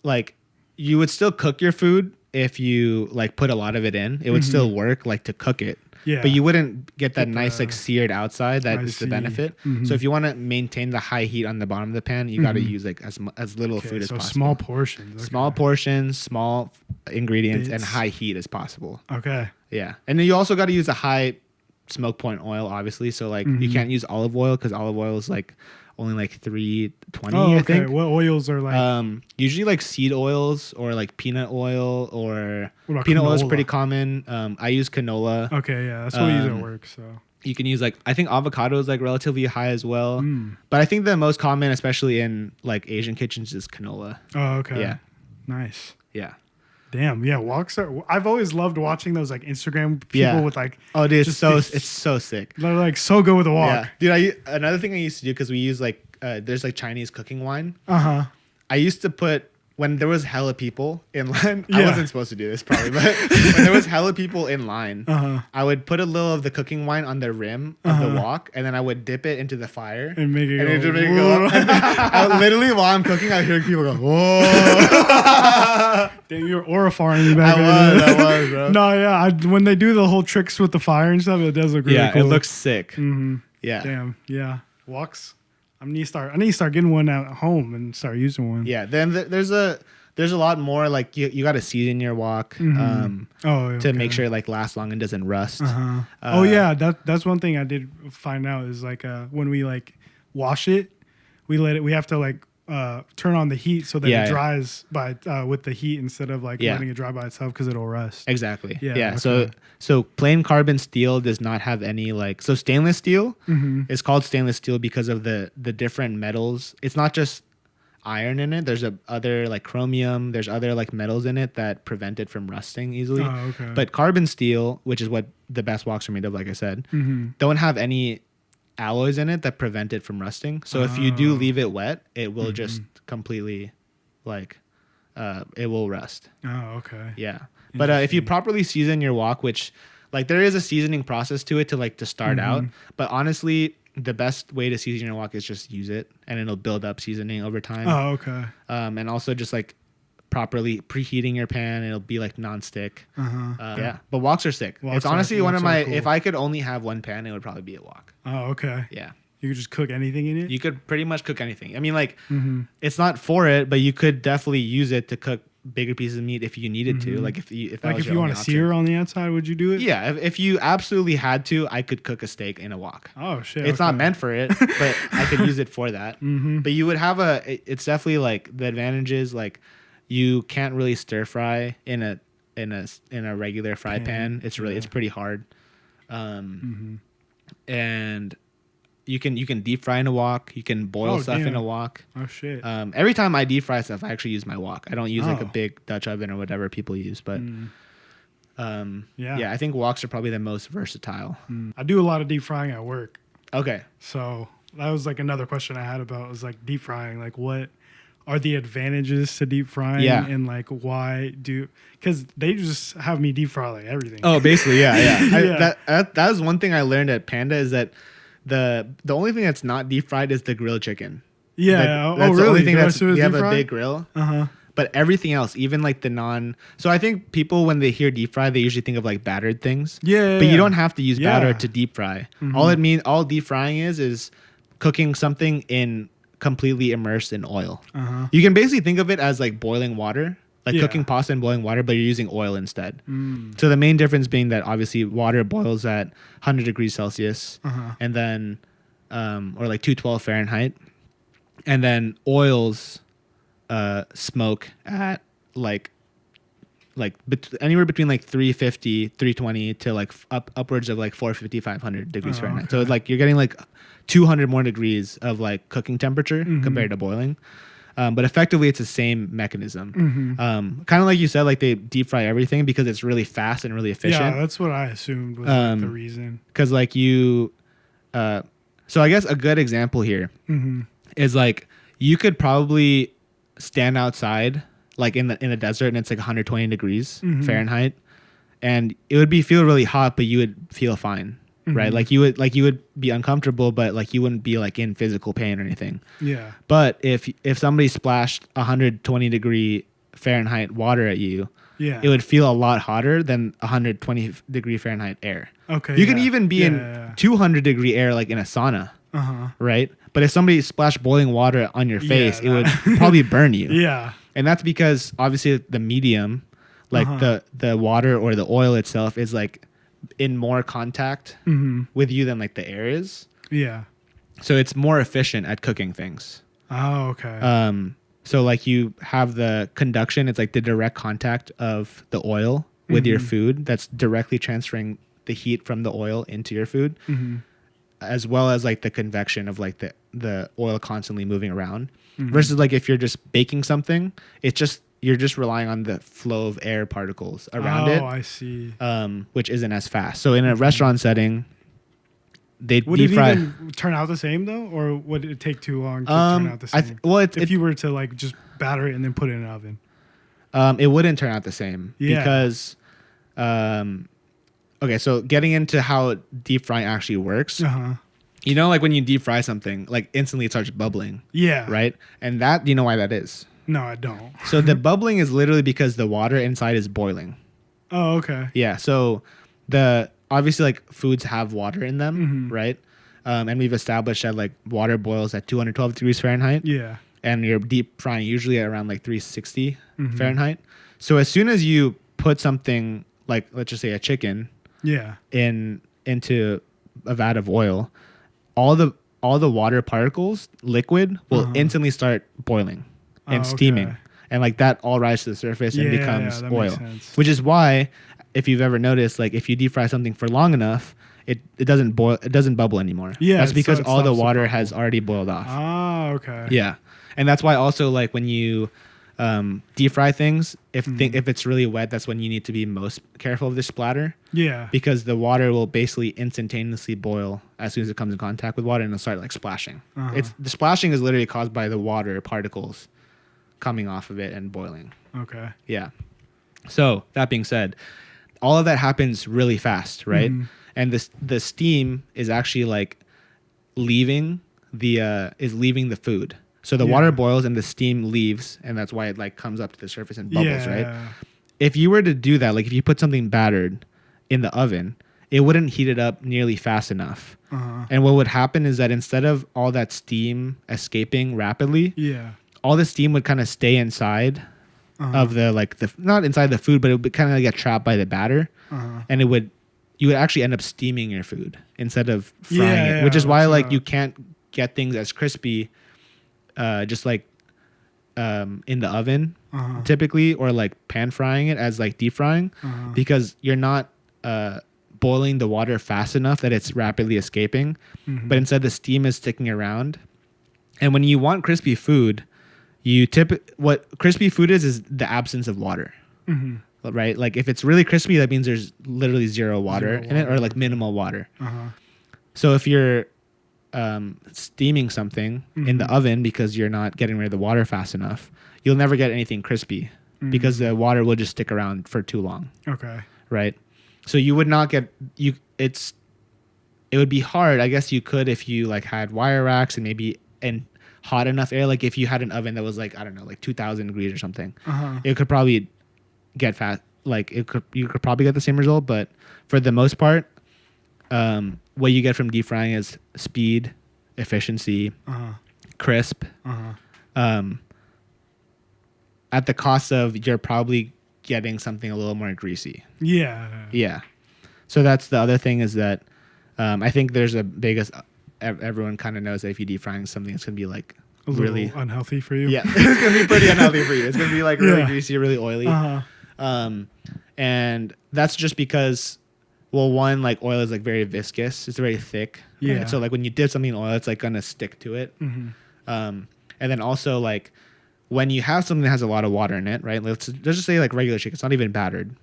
Speaker 1: like you would still cook your food if you like put a lot of it in. It would still work like to cook it.
Speaker 2: Yeah.
Speaker 1: But you wouldn't get that nice like seared outside. That is the benefit. So if you want to maintain the high heat on the bottom of the pan, you got to use like as little food as possible.
Speaker 2: Small portions. Okay.
Speaker 1: Small portions, small ingredients, and high heat as possible.
Speaker 2: Okay.
Speaker 1: Yeah, and then you also got to use a high smoke point oil, obviously. So like you can't use olive oil because olive oil is like only like $3.20. I think.
Speaker 2: What oils are like?
Speaker 1: Usually like seed oils or like peanut oil, or peanut oil is pretty common. I use canola.
Speaker 2: Okay, yeah, that's what we use at work. So
Speaker 1: you can use like, I think avocado is like relatively high as well. But I think the most common, especially in like Asian kitchens, is canola.
Speaker 2: Oh, okay.
Speaker 1: Yeah.
Speaker 2: Nice.
Speaker 1: Yeah.
Speaker 2: Damn, yeah, walks are. I've always loved watching those like Instagram people with like.
Speaker 1: Oh, dude, it's so sick.
Speaker 2: They're like so good with a walk.
Speaker 1: Yeah. Dude, another thing I used to do, because we use like there's like Chinese cooking wine. I used to put, when there was hella people in line, I wasn't supposed to do this probably, but when there was hella people in line, I would put a little of the cooking wine on the rim of the wok, and then I would dip it into the fire
Speaker 2: and make it
Speaker 1: go up. I literally, while I'm cooking, I hear people go, whoa.
Speaker 2: Damn, you're aurifaring back then.
Speaker 1: I was, bro.
Speaker 2: No, yeah, when they do the whole tricks with the fire and stuff, it does look really cool.
Speaker 1: Yeah, it looks sick.
Speaker 2: Yeah. Damn, yeah. Woks. I need to start getting one at home and start using one.
Speaker 1: Yeah, then there's a lot more, like you got to season your wok to make sure it like lasts long and doesn't rust.
Speaker 2: Oh yeah, that's one thing I did find out is like when we like wash it, we have to like turn on the heat so that it dries by with the heat instead of like letting it dry by itself, because it'll rust.
Speaker 1: Exactly. Yeah. Okay. So plain carbon steel does not have any like, so stainless steel is called stainless steel because of the different metals. It's not just iron in it. There's other like chromium. There's other like metals in it that prevent it from rusting easily.
Speaker 2: Oh, okay.
Speaker 1: But carbon steel, which is what the best woks are made of, like I said, don't have any alloys in it that prevent it from rusting. So if you do leave it wet, it will just completely like it will rust.
Speaker 2: Oh, okay.
Speaker 1: Yeah. But if you properly season your wok, which like there is a seasoning process to it to start out, but honestly, the best way to season your wok is just use it, and it'll build up seasoning over time.
Speaker 2: Oh, okay.
Speaker 1: And also just like properly preheating your pan, it'll be like non-stick. Yeah. But woks are sick. It's honestly one of my, cool. If I could only have one pan, it would probably be a wok.
Speaker 2: Oh, okay.
Speaker 1: Yeah.
Speaker 2: You could just cook anything in it?
Speaker 1: You could pretty much cook anything. I mean, like, it's not for it, but you could definitely use it to cook bigger pieces of meat if you needed to. Like if you
Speaker 2: want to sear on the outside, would you do it?
Speaker 1: Yeah, if you absolutely had to, I could cook a steak in a wok.
Speaker 2: Oh shit!
Speaker 1: It's not meant for it, but I could use it for that. But you would have it's definitely like the advantages, like you can't really stir fry in a regular fry pan. It's pretty hard. And you can deep fry in a wok. You can boil stuff in a wok.
Speaker 2: Oh shit!
Speaker 1: Every time I deep fry stuff, I actually use my wok. I don't use like a big Dutch oven or whatever people use. But I think woks are probably the most versatile.
Speaker 2: I do a lot of deep frying at work.
Speaker 1: Okay.
Speaker 2: So that was like another question I had about was like deep frying. Like what are the advantages to deep frying?
Speaker 1: Yeah.
Speaker 2: And like why because they just have me deep fry like everything.
Speaker 1: Oh, basically, yeah. That was one thing I learned at Panda is that the only thing that's not deep fried is the grilled chicken.
Speaker 2: Yeah.
Speaker 1: That's
Speaker 2: really?
Speaker 1: The only thing we have a big grill.
Speaker 2: Uh-huh.
Speaker 1: But everything else, even like so I think people, when they hear deep fry, they usually think of like battered things.
Speaker 2: Yeah.
Speaker 1: But you don't have to use batter to deep fry. All deep frying is cooking something in completely immersed in oil. You can basically think of it as like boiling water. Like cooking pasta and boiling water, but you're using oil instead. So the main difference being that obviously water boils at 100 degrees Celsius and then, or like 212 Fahrenheit. And then oils smoke at like anywhere between like 350, 320 to like upwards of like 450, 500 degrees Fahrenheit. Okay. So like you're getting like 200 more degrees of like cooking temperature compared to boiling. But effectively, it's the same mechanism. Kind of like you said, like they deep fry everything because it's really fast and really efficient.
Speaker 2: Yeah, that's what I assumed was like the reason.
Speaker 1: Because like so I guess a good example here is like you could probably stand outside like in the desert and it's like 120 degrees Fahrenheit, and it would feel really hot, but you would feel fine. Right, like you would be uncomfortable, but like you wouldn't be like in physical pain or anything.
Speaker 2: Yeah.
Speaker 1: But if somebody splashed 120 degree Fahrenheit water at you, it would feel a lot hotter than 120 degree Fahrenheit air.
Speaker 2: Okay.
Speaker 1: You can even be in 200 degree air, like in a sauna. Right. But if somebody splashed boiling water on your face, it would probably burn you.
Speaker 2: Yeah.
Speaker 1: And that's because obviously the medium, like the water or the oil itself, is like in more contact with you than like the air is.
Speaker 2: Yeah.
Speaker 1: So it's more efficient at cooking things.
Speaker 2: Oh, okay.
Speaker 1: So like you have the conduction, it's like the direct contact of the oil with your food that's directly transferring the heat from the oil into your food, as well as like the convection of like the oil constantly moving around. Versus like if you're just baking something, you're just relying on the flow of air particles around it.
Speaker 2: Oh, I see.
Speaker 1: Which isn't as fast. So in a restaurant setting, they
Speaker 2: would
Speaker 1: deep fry.
Speaker 2: Would it even turn out the same though, or would it take too long to turn out the same? If you were to like just batter it and then put it in an oven,
Speaker 1: it wouldn't turn out the same because, okay. So getting into how deep frying actually works, you know, like when you deep fry something, like instantly it starts bubbling.
Speaker 2: Yeah.
Speaker 1: Right, and that you know why that is?
Speaker 2: No, I don't.
Speaker 1: So the bubbling is literally because the water inside is boiling.
Speaker 2: Oh, okay.
Speaker 1: Yeah. So obviously like foods have water in them, right? And we've established that like water boils at 212 degrees Fahrenheit.
Speaker 2: Yeah.
Speaker 1: And you're deep frying usually at around like 360 Fahrenheit. So as soon as you put something like, let's just say a chicken, into a vat of oil, all the water particles, liquid, will instantly start boiling and steaming. And like that all rises to the surface and becomes oil. Which is why, if you've ever noticed, like if you deep fry something for long enough, it doesn't boil, it doesn't bubble anymore. Yeah, that's because all the water has already boiled off.
Speaker 2: Ah, okay.
Speaker 1: Yeah, and that's why also like when you deep fry things, if it's really wet, that's when you need to be most careful of the splatter.
Speaker 2: Yeah,
Speaker 1: because the water will basically instantaneously boil as soon as it comes in contact with water, and it'll start like splashing. The splashing is literally caused by the water particles coming off of it and boiling.
Speaker 2: Okay.
Speaker 1: Yeah. So that being said, all of that happens really fast, right? And the steam is actually like leaving the food. So the water boils and the steam leaves, and that's why it like comes up to the surface and bubbles, right? If you were to do that, like if you put something battered in the oven, it wouldn't heat it up nearly fast enough. And what would happen is that instead of all that steam escaping rapidly, all the steam would kind of stay inside of not inside the food, but it would kind of get trapped by the batter, and you would actually end up steaming your food instead of frying it, which is why like you can't get things as crispy, just like in the oven typically, or like pan frying it as like deep frying, because you're not boiling the water fast enough that it's rapidly escaping, but instead the steam is sticking around. And when you want crispy food, what crispy food is the absence of water, right? Like if it's really crispy, that means there's literally zero water in it, or like minimal water. So if you're steaming something in the oven because you're not getting rid of the water fast enough, you'll never get anything crispy because the water will just stick around for too long.
Speaker 2: Okay.
Speaker 1: Right. So you would not get it would be hard. I guess you could if you like had wire racks and maybe hot enough air, like if you had an oven that was like, I don't know, like 2000 degrees or something, it could probably get fast. Like you could probably get the same result, but for the most part, what you get from deep frying is speed, efficiency, crisp, at the cost of you're probably getting something a little more greasy. Yeah. So that's the other thing is that I think there's a biggest. Everyone kind of knows that if you deep frying something, it's gonna be like really
Speaker 2: unhealthy for you.
Speaker 1: Yeah, it's gonna be pretty unhealthy for you. It's gonna be like really greasy, really oily. And that's just because, well, one, like oil is like very viscous. It's very thick. Yeah. Right? So like when you dip something in oil, it's like gonna stick to it. And then also like when you have something that has a lot of water in it, right? Let's just say like regular chicken. It's not even battered.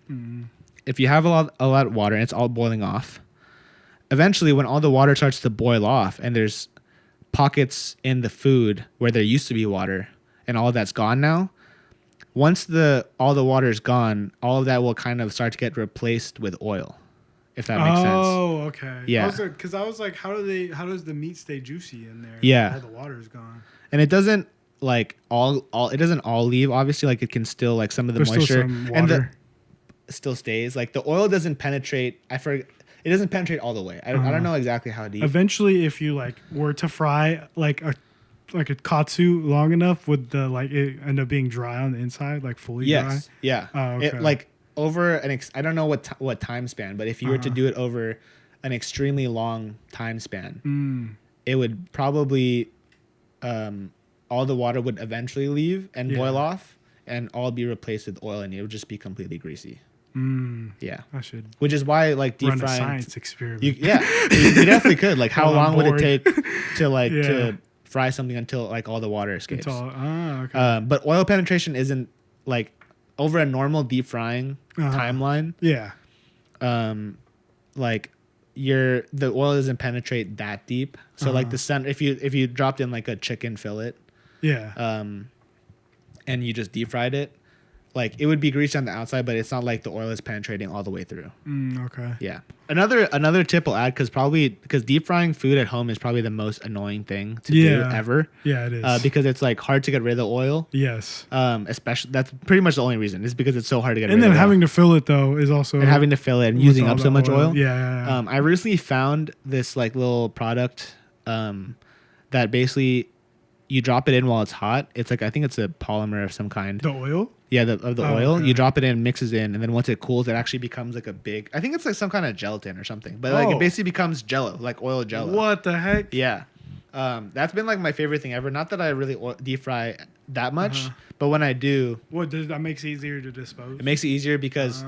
Speaker 1: If you have a lot of water and it's all boiling off, eventually when all the water starts to boil off and there's pockets in the food where there used to be water and all of that's gone now, once all the water is gone, all of that will kind of start to get replaced with oil, if that makes sense.
Speaker 2: Oh, okay.
Speaker 1: Yeah.
Speaker 2: Because I was like, how does the meat stay juicy in there?
Speaker 1: Yeah.
Speaker 2: All the water is gone.
Speaker 1: And it doesn't like it doesn't all leave. Obviously, like it can still like some of the moisture
Speaker 2: still some water.
Speaker 1: and still stays. Like the oil doesn't penetrate. It doesn't penetrate all the way. I don't know exactly how deep.
Speaker 2: Eventually, if you like were to fry like a katsu long enough, would the like it end up being dry on the inside, like fully dry?
Speaker 1: Yeah.
Speaker 2: Oh, okay.
Speaker 1: It like over I don't know what time span, but if you were to do it over an extremely long time span, it would probably all the water would eventually leave and boil off, and all be replaced with oil, and it would just be completely greasy. Yeah,
Speaker 2: I should.
Speaker 1: Which is why like deep frying.
Speaker 2: Run a science experiment.
Speaker 1: You definitely could. Like, how long would it take to like to fry something until like all the water escapes?
Speaker 2: Okay.
Speaker 1: But oil penetration isn't like over a normal deep frying timeline.
Speaker 2: Yeah.
Speaker 1: Like the oil doesn't penetrate that deep. So like the center, if you dropped in like a chicken fillet, and you just deep fried it, like it would be greasy on the outside, but it's not like the oil is penetrating all the way through.
Speaker 2: Okay.
Speaker 1: Yeah. Another tip I'll add, because deep frying food at home is probably the most annoying thing to do ever.
Speaker 2: Yeah, it is.
Speaker 1: Because it's like hard to get rid of the oil.
Speaker 2: Yes.
Speaker 1: Especially that's pretty much the only reason is because it's so hard to get rid
Speaker 2: of.
Speaker 1: And
Speaker 2: then having to fill it though is also.
Speaker 1: And having to fill it and using up so much oil.
Speaker 2: Yeah.
Speaker 1: I recently found this like little product that basically you drop it in while it's hot. It's like, I think it's a polymer of some kind.
Speaker 2: The oil?
Speaker 1: Yeah, of the oil. Okay. You drop it in, mixes in, and then once it cools, it actually becomes like a big, I think it's like some kind of gelatin or something. But like it basically becomes jello, like oil jello.
Speaker 2: What the heck?
Speaker 1: Yeah. That's been like my favorite thing ever. Not that I really deep fry that much, but when I do,
Speaker 2: what does that makes it easier to dispose?
Speaker 1: It makes it easier because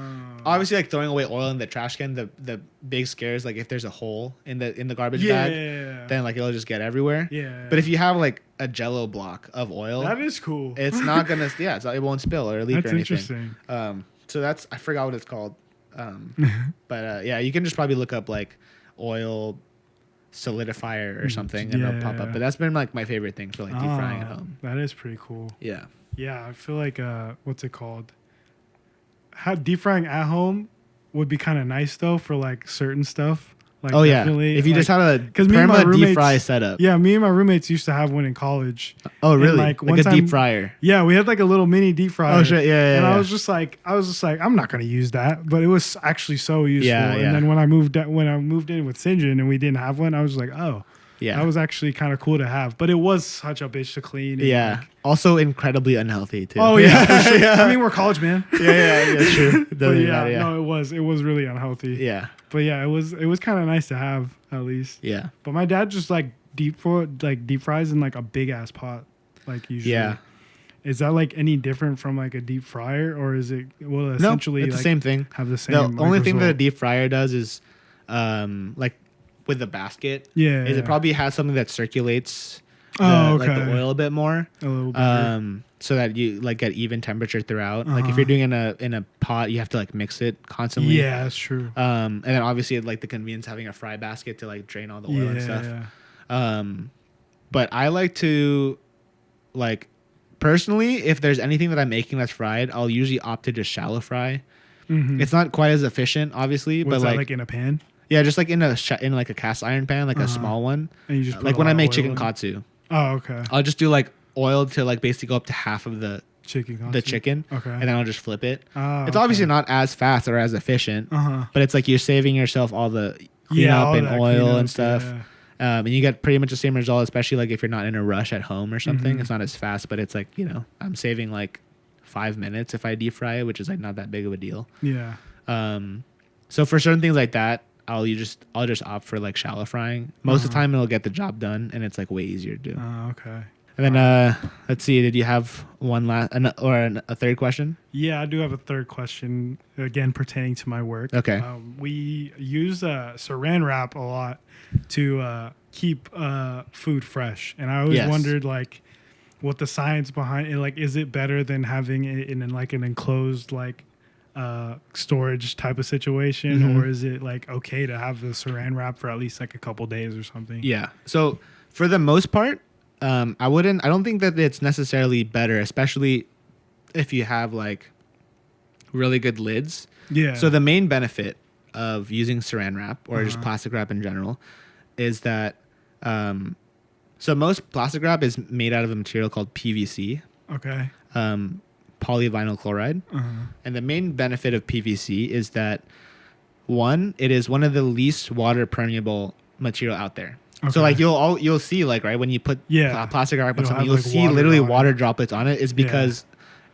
Speaker 1: obviously, like throwing away oil in the trash can, the big scare is like if there's a hole in the garbage bag, then like it'll just get everywhere.
Speaker 2: Yeah.
Speaker 1: But if you have like a jello block of oil,
Speaker 2: that is cool.
Speaker 1: It's not gonna it won't spill or leak or anything.
Speaker 2: Interesting.
Speaker 1: So I forgot what it's called. But yeah, you can just probably look up like oil solidifier or something and it'll pop up. But that's been like my favorite thing for like deep frying at home.
Speaker 2: That is pretty cool.
Speaker 1: Yeah.
Speaker 2: Yeah, I feel like what's it called? How deep frying at home would be kind of nice though for like certain stuff. Like
Speaker 1: if you just had a perma deep fry setup.
Speaker 2: Yeah, me and my roommates used to have one in college.
Speaker 1: Oh really? Like a deep fryer.
Speaker 2: Yeah, we had like a little mini deep fryer.
Speaker 1: Oh shit, yeah.
Speaker 2: And I was just like, I'm not gonna use that, but it was actually so useful.
Speaker 1: Yeah.
Speaker 2: And then when I moved in with St. John and we didn't have one, I was like, oh. Yeah, that was actually kind of cool to have, but it was such a bitch to clean.
Speaker 1: Yeah, also incredibly unhealthy too.
Speaker 2: Oh yeah, for sure. I mean, we're college, man.
Speaker 1: Yeah, true.
Speaker 2: No, it was really unhealthy.
Speaker 1: Yeah,
Speaker 2: but yeah, it was kind of nice to have at least.
Speaker 1: Yeah,
Speaker 2: but my dad just like deep fries in like a big ass pot, like usually.
Speaker 1: Yeah.
Speaker 2: Is that like any different from like a deep fryer, or is it essentially
Speaker 1: it's the same thing?
Speaker 2: Have the same.
Speaker 1: The only thing that a deep fryer does is, like. With the basket, is it probably has something that circulates like the oil a bit more, so that you like get even temperature throughout. Like if you're doing in a pot, you have to like mix it constantly.
Speaker 2: Yeah, that's true.
Speaker 1: And then obviously like the convenience of having a fry basket to like drain all the oil and stuff. Yeah. But I like to like personally, if there's anything that I'm making that's fried, I'll usually opt to just shallow fry. Mm-hmm. It's not quite as efficient, obviously, but
Speaker 2: like in a pan.
Speaker 1: Yeah, just like in like a cast iron pan, like a small one.
Speaker 2: And you just
Speaker 1: like when I make chicken katsu.
Speaker 2: Oh, okay.
Speaker 1: I'll just do like oil to like basically go up to half of the chicken.
Speaker 2: Okay.
Speaker 1: And then I'll just flip it. It's obviously not as fast or as efficient, but it's like you're saving yourself all the cleanup and oil and stuff. Yeah. And you get pretty much the same result, especially like if you're not in a rush at home or something. Mm-hmm. It's not as fast, but it's like, I'm saving like 5 minutes if I deep fry it, which is like not that big of a deal.
Speaker 2: Yeah.
Speaker 1: So for certain things like that, I'll just opt for like shallow frying. Most of the time it'll get the job done and it's like way easier to do.
Speaker 2: Oh, okay.
Speaker 1: And then let's see, did you have a third question?
Speaker 2: Yeah, I do have a third question, again pertaining to my work.
Speaker 1: Okay.
Speaker 2: We use saran wrap a lot to keep food fresh, and I always wondered like what the science behind it, like is it better than having it in like an enclosed like storage type of situation, or is it like okay to have the saran wrap for at least like a couple days or something?
Speaker 1: Yeah. So for the most part, I don't think that it's necessarily better, especially if you have like really good lids.
Speaker 2: Yeah.
Speaker 1: So the main benefit of using saran wrap or just plastic wrap in general is that, so most plastic wrap is made out of a material called PVC.
Speaker 2: Okay.
Speaker 1: Polyvinyl chloride. And the main benefit of PVC is that, one, it is one of the least water permeable material out there. Okay. So like you'll see like, right, when you put plastic wrap on something, you'll see literally water droplets on it. Is because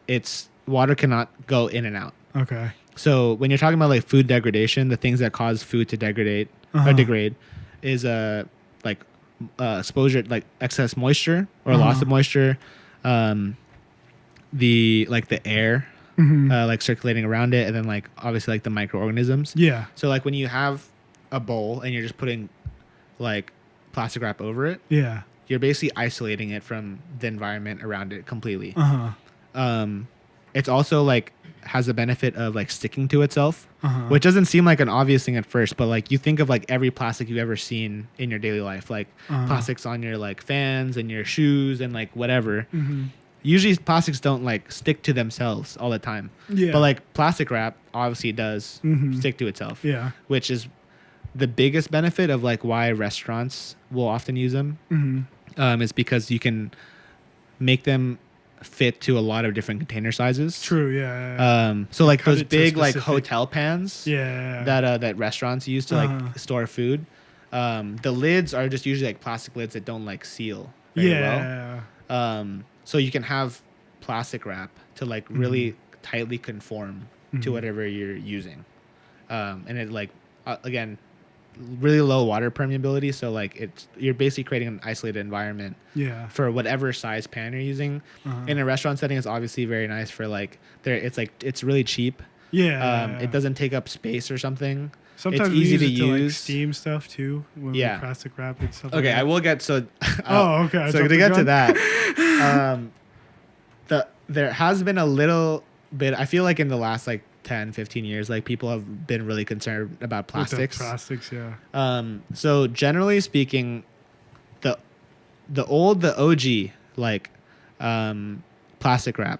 Speaker 1: it's water cannot go in and out.
Speaker 2: Okay.
Speaker 1: So when you're talking about like food degradation, the things that cause food to degrade or degrade is like exposure, like excess moisture or loss of moisture, the air like circulating around it, and then like obviously like the microorganisms.
Speaker 2: Yeah.
Speaker 1: So like when you have a bowl and you're just putting like plastic wrap over it,
Speaker 2: yeah,
Speaker 1: you're basically isolating it from the environment around it completely. It's also like has the benefit of like sticking to itself, which doesn't seem like an obvious thing at first, but like you think of like every plastic you've ever seen in your daily life, like plastics on your like fans and your shoes and like whatever. Usually plastics don't like stick to themselves all the time. Yeah. But like plastic wrap obviously does stick to itself.
Speaker 2: Yeah.
Speaker 1: Which is the biggest benefit of like why restaurants will often use them. Is because you can make them fit to a lot of different container sizes.
Speaker 2: True, yeah.
Speaker 1: So like those big like hotel pans
Speaker 2: that
Speaker 1: that restaurants use to like store food. The lids are just usually like plastic lids that don't like seal very well. So you can have plastic wrap to like really tightly conform to whatever you're using. And it like again, really low water permeability, so like you're basically creating an isolated environment for whatever size pan you're using. In a restaurant setting, it's obviously very nice for like it's really cheap. It doesn't take up space or something.
Speaker 2: Sometimes it's easy to use. Like steam stuff too when we plastic wrap and stuff.
Speaker 1: Okay,
Speaker 2: like that.
Speaker 1: I will get so.
Speaker 2: Okay.
Speaker 1: So to get to that, there has been a little bit. I feel like in the last like 10, 15 years, like people have been really concerned about plastics.
Speaker 2: Plastics, yeah.
Speaker 1: So generally speaking, the OG like plastic wrap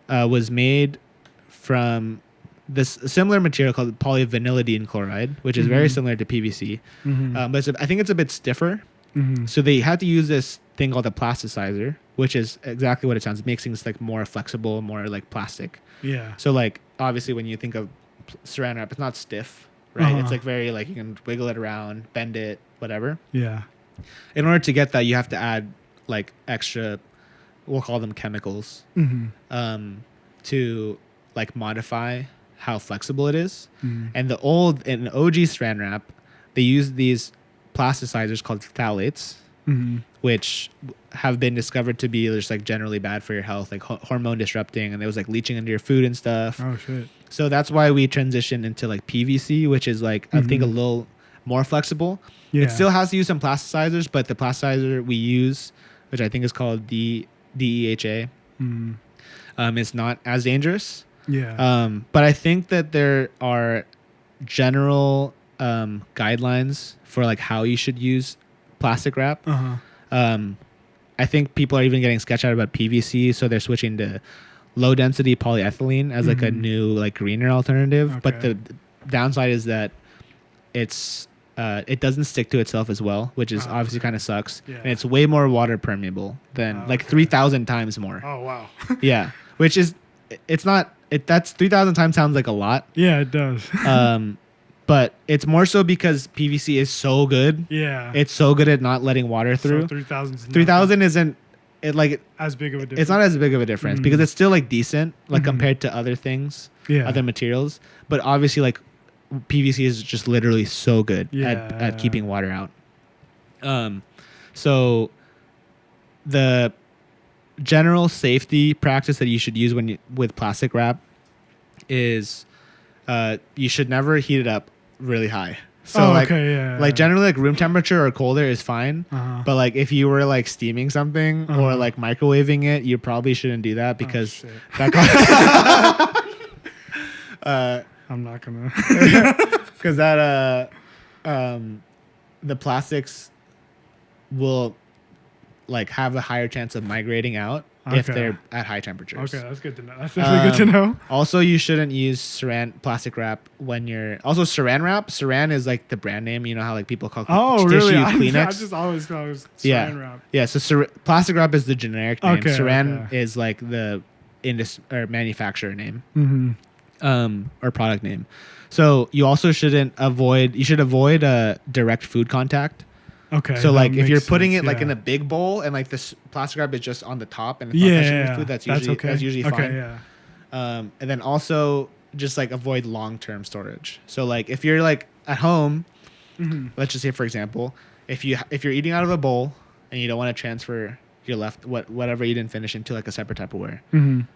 Speaker 1: was made from this similar material called polyvinylidene chloride, which is very similar to PVC, but I think it's a bit stiffer. So they had to use this thing called a plasticizer, which is exactly what it sounds. It makes things like more flexible, more like plastic.
Speaker 2: Yeah.
Speaker 1: So like obviously when you think of saran wrap, it's not stiff, right? It's like very like you can wiggle it around, bend it, whatever.
Speaker 2: Yeah.
Speaker 1: In order to get that, you have to add like extra, we'll call them chemicals, to like modify how flexible it is. And in OG saran wrap, they use these plasticizers called phthalates, which have been discovered to be just like generally bad for your health, like hormone disrupting, and it was like leaching into your food and stuff.
Speaker 2: Oh shit!
Speaker 1: So that's why we transitioned into like PVC, which is like I think a little more flexible. Yeah. It still has to use some plasticizers, but the plasticizer we use, which I think is called DEHA, is not as dangerous.
Speaker 2: Yeah.
Speaker 1: But I think that there are general guidelines for like how you should use plastic wrap. I think people are even getting sketched out about PVC, so they're switching to low density polyethylene as like a new like greener alternative. Okay. But the downside is that it doesn't stick to itself as well, which is obviously kind of sucks. Yeah. And it's way more water permeable than 3,000 times more.
Speaker 2: Oh wow.
Speaker 1: Yeah, which is that's 3,000 times sounds like a lot.
Speaker 2: Yeah, it does.
Speaker 1: But it's more so because PVC is so good.
Speaker 2: Yeah.
Speaker 1: It's so good at not letting water through.
Speaker 2: So
Speaker 1: 3,000 isn't
Speaker 2: as big of a difference.
Speaker 1: It's not as big of a difference because it's still like decent, like compared to other things, other materials. But obviously like PVC is just literally so good at keeping water out. So the general safety practice that you should use with plastic wrap is you should never heat it up really high. So like generally like room temperature or colder is fine. But like if you were like steaming something or like microwaving it, you probably shouldn't do that because
Speaker 2: I'm not gonna
Speaker 1: because that the plastics will like have a higher chance of migrating out if they're at high temperatures.
Speaker 2: Okay, that's good to know. That's definitely good to know.
Speaker 1: Also, you shouldn't use plastic wrap when you're... Also, Saran wrap. Saran is like the brand name. You know how like people call
Speaker 2: tissue
Speaker 1: Kleenex?
Speaker 2: I just always thought it was Saran wrap.
Speaker 1: Yeah, so plastic wrap is the generic name. Saran is like the manufacturer name. Or product name. So you also should avoid direct food contact.
Speaker 2: Okay.
Speaker 1: So like if you're putting it like in a big bowl and like this plastic wrap is just on the top and it's not touching your food, that's usually fine.
Speaker 2: Okay, yeah.
Speaker 1: And then also just like avoid long-term storage. So like if you're like at home let's just say, for example, if you're eating out of a bowl and you don't want to transfer your whatever you didn't finish into like a separate Tupperware,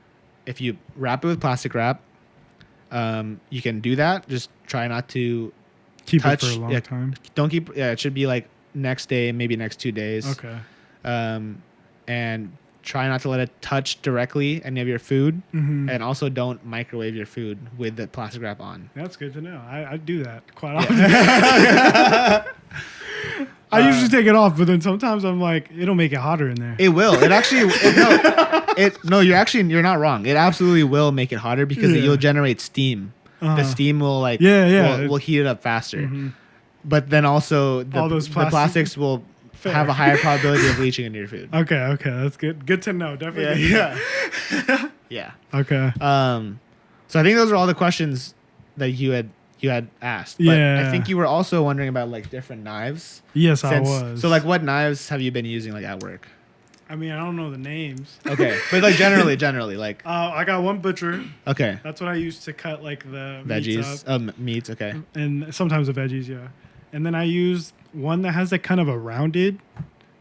Speaker 1: if you wrap it with plastic wrap, you can do that. Just try not to
Speaker 2: keep it for a long time.
Speaker 1: Don't keep. Yeah, it should be like next day, maybe next 2 days.
Speaker 2: Okay.
Speaker 1: And try not to let it touch directly any of your food, and also don't microwave your food with the plastic wrap on.
Speaker 2: That's good to know. I do that quite often. I usually take it off, but then sometimes I'm like, it'll make it hotter in there.
Speaker 1: It will. It actually. You're not wrong. It absolutely will make it hotter because you'll generate steam. The steam will will heat it up faster. But then also the plastics will have a higher probability of leaching into your food.
Speaker 2: Okay, that's good. Good to know. Definitely.
Speaker 1: Yeah.
Speaker 2: Okay.
Speaker 1: So I think those are all the questions that you had asked. But I think you were also wondering about like different knives.
Speaker 2: Yes, I was.
Speaker 1: So like, what knives have you been using like at work?
Speaker 2: I mean, I don't know the names.
Speaker 1: Okay, but like generally like.
Speaker 2: I got one butcher.
Speaker 1: Okay.
Speaker 2: That's what I use to cut like the
Speaker 1: veggies. Meats. Okay.
Speaker 2: And sometimes the veggies, yeah. And then I use one that has like kind of a rounded.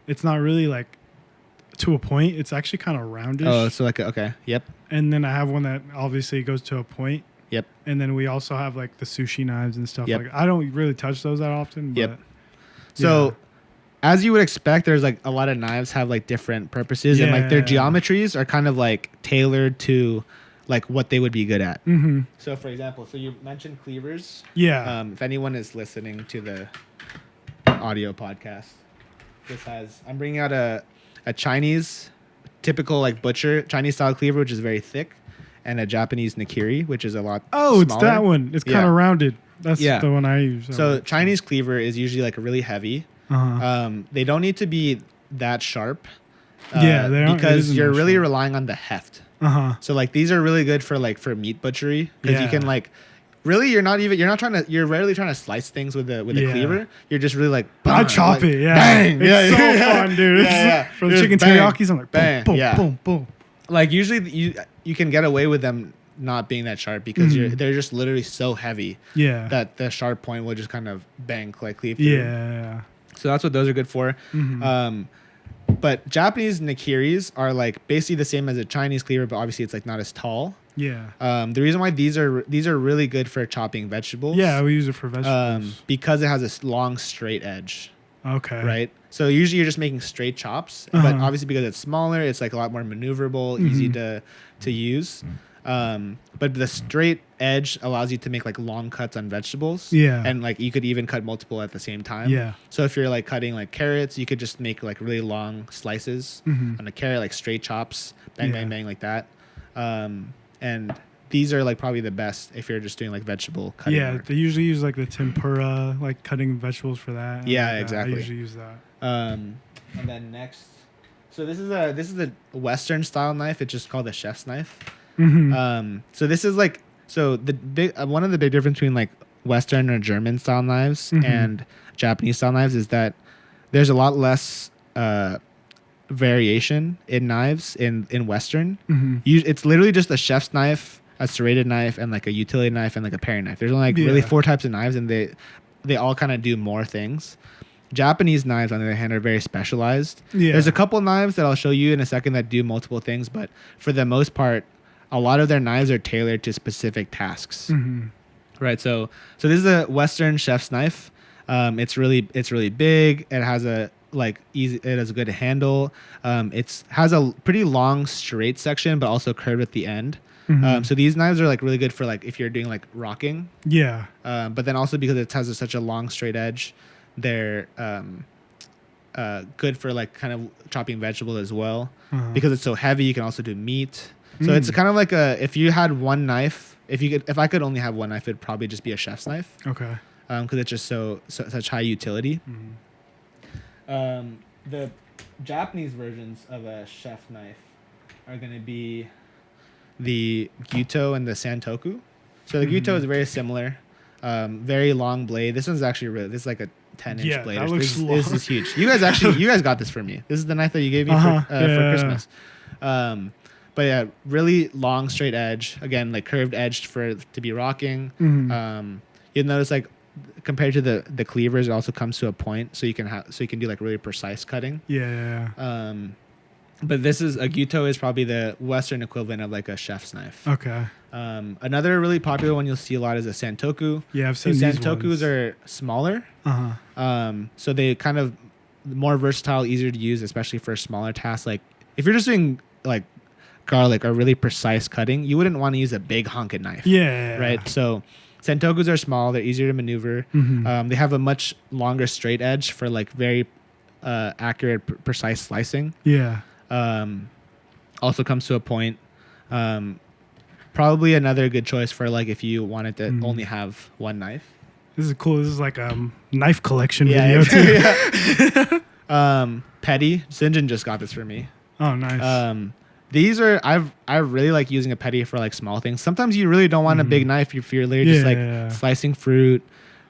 Speaker 2: It's not really like to a point. It's actually kind of rounded.
Speaker 1: Oh, so like okay, yep.
Speaker 2: And then I have one that obviously goes to a point.
Speaker 1: Yep.
Speaker 2: And then we also have like the sushi knives and stuff. Like I don't really touch those that often. But,
Speaker 1: yep. So, as you would expect, there's like a lot of knives have like different purposes, and like their geometries are kind of like tailored to like what they would be good at. So, for example, so you mentioned cleavers.
Speaker 2: Yeah.
Speaker 1: If anyone is listening to the audio podcast, I'm bringing out a Chinese typical like butcher Chinese style cleaver, which is very thick, and a Japanese nakiri, which is a lot smaller.
Speaker 2: It's that one. It's kind of rounded. That's the one I use.
Speaker 1: So Chinese cleaver is usually like really heavy. They don't need to be that sharp. Because you're really relying on the heft. So like these are really good for meat butchery because you can like really you're rarely trying to slice things with a cleaver. You're just really like
Speaker 2: I chop it. Yeah,
Speaker 1: bang.
Speaker 2: It's so fun, dude. For the chicken teriyakis, I'm like
Speaker 1: bang,
Speaker 2: boom, boom, boom.
Speaker 1: Like usually you can get away with them not being that sharp because they're just literally so heavy. That the sharp point will just kind of cleave through.
Speaker 2: Yeah.
Speaker 1: So that's what those are good for. But Japanese nakiris are like basically the same as a Chinese cleaver, but obviously it's like not as tall.
Speaker 2: Yeah.
Speaker 1: The reason why these are really good for chopping vegetables.
Speaker 2: Yeah, we use it for vegetables.
Speaker 1: Because it has a long straight edge.
Speaker 2: Okay.
Speaker 1: Right. So usually you're just making straight chops, but obviously because it's smaller, it's like a lot more maneuverable, easy to use. But the straight edge allows you to make like long cuts on vegetables.
Speaker 2: Yeah.
Speaker 1: And like you could even cut multiple at the same time.
Speaker 2: Yeah.
Speaker 1: So if you're like cutting like carrots, you could just make like really long slices on a carrot, like straight chops, bang, bang, like that. And these are like probably the best if you're just doing like vegetable cutting.
Speaker 2: Yeah, they usually use like the tempura, like cutting vegetables for that.
Speaker 1: Yeah, exactly.
Speaker 2: I usually use that.
Speaker 1: And then next, so this is a Western style knife. It's just called a chef's knife. So this is like one of the big difference between like Western or German style knives and Japanese style knives is that there's a lot less variation in knives in Western. It's literally just a chef's knife, a serrated knife, and like a utility knife and like a paring knife. There's only like really 4 types of knives, and they all kind of do more things. Japanese knives, on the other hand, are very specialized. There's a couple knives that I'll show you in a second that do multiple things, but for the most part, a lot of their knives are tailored to specific tasks. Right. So this is a Western chef's knife. It's really big. It has a it has a good handle. It has a pretty long straight section, but also curved at the end. So these knives are like really good for like if you're doing like rocking.
Speaker 2: Yeah.
Speaker 1: But then also because it has such a long straight edge, they're good for like kind of chopping vegetables as well. Because it's so heavy, you can also do meat. So it's kind of like if you had one knife, if I could only have one knife, it'd probably just be a chef's knife.
Speaker 2: Okay.
Speaker 1: Because it's just such high utility. The Japanese versions of a chef knife are going to be the Gyuto and the Santoku. So the Gyuto is very similar, very long blade. This one's actually this is like a 10-inch blade.
Speaker 2: That looks long.
Speaker 1: This is huge. You guys got this for me. This is the knife that you gave me for Christmas. But yeah, really long straight edge. Again, like curved edged to be rocking. You'll notice like compared to the cleavers, it also comes to a point, so you can do like really precise cutting.
Speaker 2: Yeah.
Speaker 1: But a gyuto is probably the Western equivalent of like a chef's knife.
Speaker 2: Okay.
Speaker 1: Another really popular one you'll see a lot is a santoku.
Speaker 2: Yeah, I've seen these
Speaker 1: santokus are smaller. So they kind of more versatile, easier to use, especially for smaller tasks. Like if you're just doing like garlic or really precise cutting, you wouldn't want to use a big honking knife.
Speaker 2: Yeah.
Speaker 1: Right. So santokus are small. They're easier to maneuver. They have a much longer straight edge for like very accurate, precise slicing.
Speaker 2: Yeah.
Speaker 1: Also comes to a point. Probably another good choice for like if you wanted to only have one knife.
Speaker 2: This is cool. This is like a knife collection video too.
Speaker 1: Petty. Sinjin just got this for me.
Speaker 2: Oh, nice.
Speaker 1: These are I really like using a petty for like small things. Sometimes you really don't want a big knife if you're literally just like slicing fruit,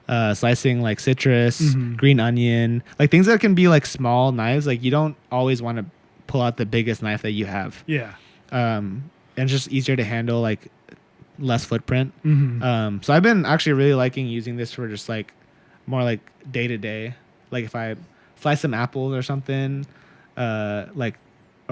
Speaker 1: slicing like citrus, green onion, like things that can be like small knives. Like you don't always want to pull out the biggest knife that you have.
Speaker 2: Yeah.
Speaker 1: And it's just easier to handle, like less footprint. So I've been actually really liking using this for just like more like day to day. Like if I slice some apples or something, or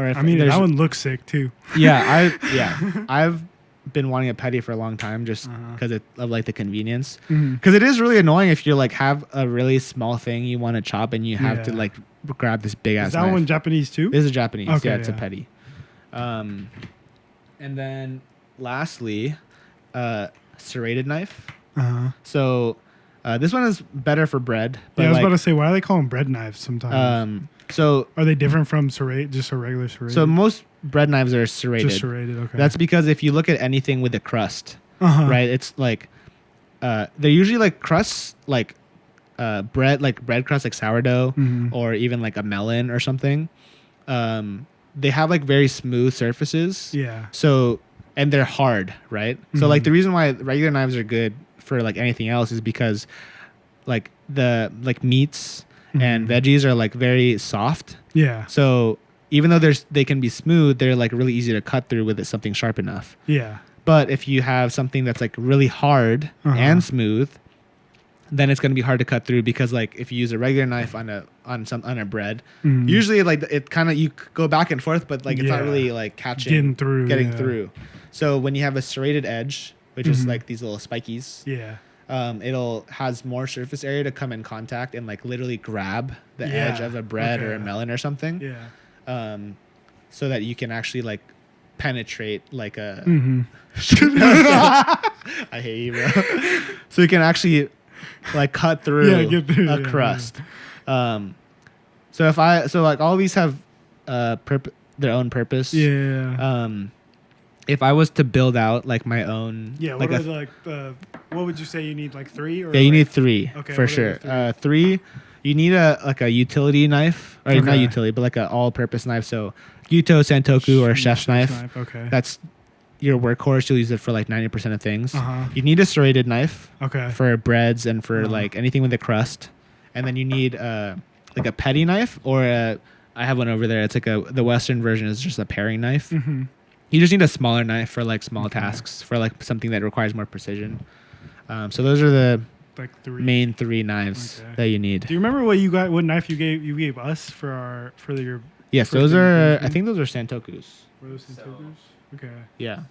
Speaker 1: if
Speaker 2: that one looks sick too.
Speaker 1: I've been wanting a petty for a long time just because of like the convenience. Because it is really annoying if you like have a really small thing you want to chop and you have to like grab this big ass.
Speaker 2: Is that
Speaker 1: knife.
Speaker 2: one Japanese too?
Speaker 1: This is Japanese. Okay, it's a petty. And then lastly, serrated knife. So this one is better for bread. But
Speaker 2: I was about to say, why do they call them bread knives sometimes?
Speaker 1: So
Speaker 2: are they different from serrated, just a regular serrated?
Speaker 1: So most bread knives are serrated.
Speaker 2: Just serrated, okay.
Speaker 1: That's because if you look at anything with a crust, right, it's like they're usually like crusts like bread crust, like sourdough or even like a melon or something. They have like very smooth surfaces.
Speaker 2: Yeah.
Speaker 1: So and they're hard, right? So like the reason why regular knives are good for like anything else is because like the like meats and veggies are like very soft.
Speaker 2: Yeah.
Speaker 1: So even though they can be smooth, they're like really easy to cut through with something sharp enough.
Speaker 2: Yeah.
Speaker 1: But if you have something that's like really hard and smooth, then it's going to be hard to cut through because like if you use a regular knife on a bread, usually like it kind of you go back and forth, but like it's not really like getting through. So when you have a serrated edge, which is like these little spikies, it'll has more surface area to come in contact and like literally grab the edge of a bread or a melon or something.
Speaker 2: Yeah.
Speaker 1: So that you can actually like penetrate like a. I hate you, bro. So you can actually like cut through a crust. So like all these have their own purpose.
Speaker 2: Yeah.
Speaker 1: If I was to build out like my own,
Speaker 2: what would you say you need, like 3? Or
Speaker 1: you need 3 for sure. 3, you need a utility knife, or not utility, but like an all-purpose knife. So gyuto, santoku, or chef's knife.
Speaker 2: Okay.
Speaker 1: That's your workhorse. You'll use it for like 90% of things. You need a serrated knife. For breads and for like anything with a crust, and then you need like a petty knife, or I have one over there. It's like the Western version is just a paring knife. You just need a smaller knife for like small tasks, for like something that requires more precision. So those are the main 3 knives that you need.
Speaker 2: Do you remember what knife you gave us for your?
Speaker 1: Yes, those are. I think those are santokus.
Speaker 2: Were those santokus? Okay.
Speaker 1: Yeah.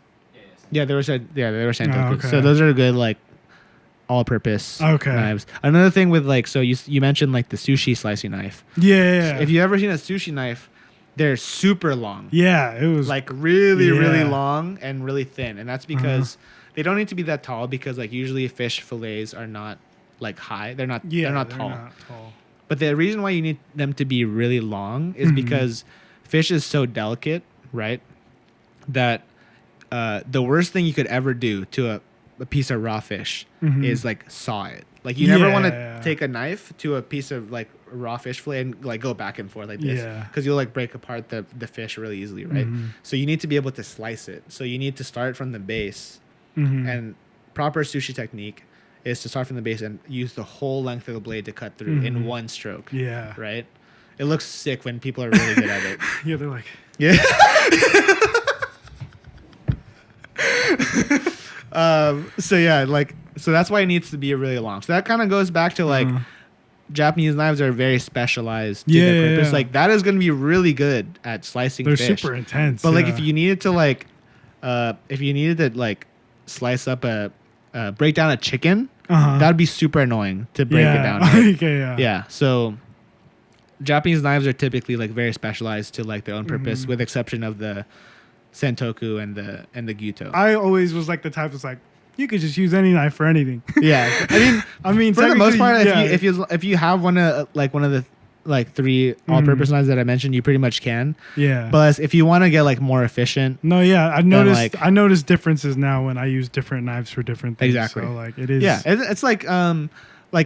Speaker 1: Yeah, they were santokus. So those are good like all-purpose knives. Another thing with like, so you mentioned like the sushi slicing knife.
Speaker 2: Yeah.
Speaker 1: So if you ever seen a sushi knife, they're super long.
Speaker 2: Yeah, it was
Speaker 1: like really long and really thin, and that's because they don't need to be that tall, because like usually fish fillets are not like high. They're not tall. But the reason why you need them to be really long is because fish is so delicate, right? That the worst thing you could ever do to a piece of raw fish is like saw it. Like you never want to take a knife to a piece of like raw fish fillet and like go back and forth like this, because you'll like break apart the fish really easily, right? So you need to be able to slice it. So you need to start from the base, and proper sushi technique is to start from the base and use the whole length of the blade to cut through in one stroke. Yeah, right. It looks sick when people are really good at it.
Speaker 2: Yeah, they're like
Speaker 1: So yeah, like So that's why it needs to be really long. So that kind of goes back to like Japanese knives are very specialized to their purpose. Like that is going to be really good at slicing fish.
Speaker 2: They're super intense.
Speaker 1: But like if you needed to like slice up break down a chicken, that'd be super annoying to break it down. Right?
Speaker 2: Okay,
Speaker 1: yeah. So Japanese knives are typically like very specialized to like their own purpose, with exception of the Sentoku and the Gyuto.
Speaker 2: I always was like the type that's like, you could just use any knife for anything.
Speaker 1: Yeah, I mean, for the most part, if you have one of the like 3 all-purpose knives that I mentioned, you pretty much can.
Speaker 2: Yeah.
Speaker 1: But if you want to get like more efficient,
Speaker 2: I noticed differences now when I use different knives for different things.
Speaker 1: Exactly.
Speaker 2: So like it is.
Speaker 1: Yeah, it's like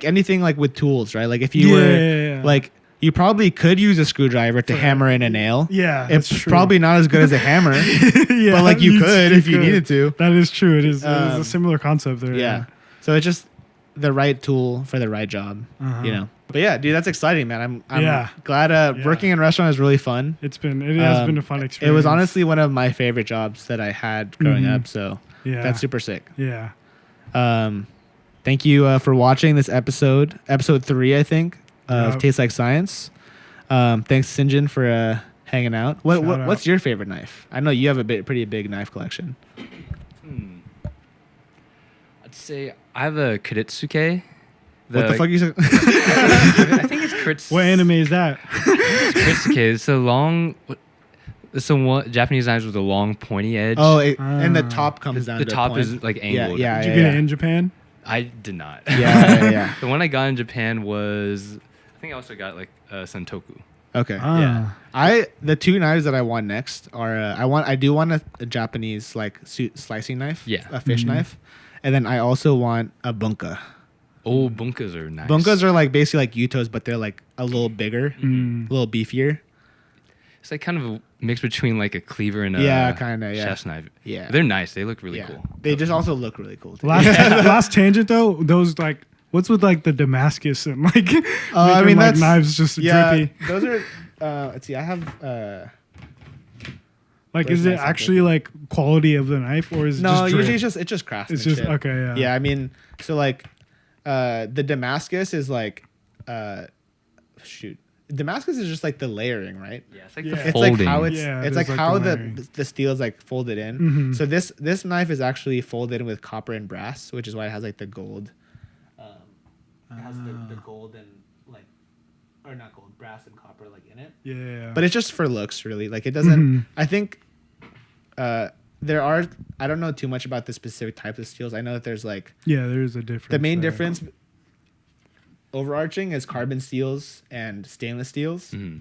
Speaker 1: anything like with tools, right? Like if you were like. You probably could use a screwdriver to hammer in a nail.
Speaker 2: Yeah,
Speaker 1: it's probably not as good as a hammer. But like you could if you needed to.
Speaker 2: That is true. It is a similar concept there.
Speaker 1: Yeah. So it's just the right tool for the right job, you know. But yeah, dude, that's exciting, man. I'm glad working in a restaurant is really fun.
Speaker 2: It has been a fun experience.
Speaker 1: It was honestly one of my favorite jobs that I had growing up. So that's super sick.
Speaker 2: Yeah.
Speaker 1: Thank you for watching this episode 3, I think. Of Tastes Like Science. Thanks, Sinjin, for hanging out. What's your favorite knife? I know you have a pretty big knife collection.
Speaker 3: I'd say I have a Kuretsuke.
Speaker 1: What the fuck you said?
Speaker 3: I think it's Kuretsuke.
Speaker 2: What anime is that?
Speaker 3: It's Kuretsuke. It's a long. It's one Japanese knives with a long pointy edge.
Speaker 1: Oh, and the top comes down.
Speaker 3: The top is like angled.
Speaker 2: Yeah. Did you get it in Japan?
Speaker 3: I did not.
Speaker 1: Yeah.
Speaker 3: The one I got in Japan was. I think I also got like Sentoku.
Speaker 1: Okay. Yeah. The 2 knives that I want next are I do want a Japanese like slicing knife.
Speaker 3: Yeah.
Speaker 1: A fish knife, and then I also want a bunka.
Speaker 3: Oh, bunkas are nice.
Speaker 1: Bunkas are like basically like Yutos, but they're like a little bigger, a little beefier.
Speaker 3: It's like kind of a mix between like a cleaver and a chef's knife.
Speaker 1: Yeah.
Speaker 3: They're nice. They look really cool.
Speaker 1: They just also look really cool too.
Speaker 2: Last tangent though, those like. What's with like the Damascus and like making like knives just drippy?
Speaker 1: Those are let's see, I have
Speaker 2: like is it actually like quality of the knife or is it just
Speaker 1: usually it's just craftsmanship.
Speaker 2: It's just okay,
Speaker 1: yeah. I mean, so like the Damascus is like Damascus is just like the layering, right?
Speaker 3: Yeah, it's like the folding.
Speaker 1: It's like how it's like how the steel is like folded in. So this knife is actually folded in with copper and brass, which is why it has like the gold. It has the gold and like, or not gold, brass and copper like in it.
Speaker 2: Yeah.
Speaker 1: But it's just for looks, really. Like it doesn't. I think there are. I don't know too much about the specific types of steels. I know that there's like.
Speaker 2: Yeah, there's a difference.
Speaker 1: The main difference, overarching, is carbon steels and stainless steels. So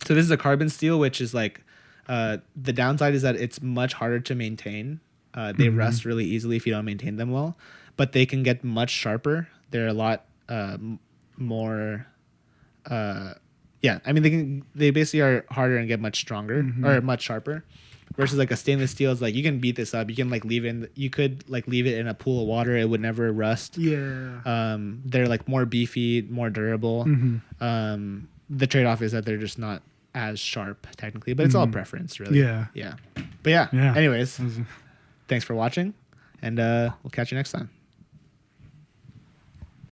Speaker 1: this is a carbon steel, which is like, the downside is that it's much harder to maintain. They rust really easily if you don't maintain them well, but they can get much sharper. They're a lot. More I mean they basically are harder and get much stronger or much sharper versus like a stainless steel is like you can beat this up, you can like leave it in a pool of water, it would never rust. They're like more beefy, more durable. The trade-off is that they're just not as sharp technically, but it's all preference really. But anyways, thanks for watching and we'll catch you next time.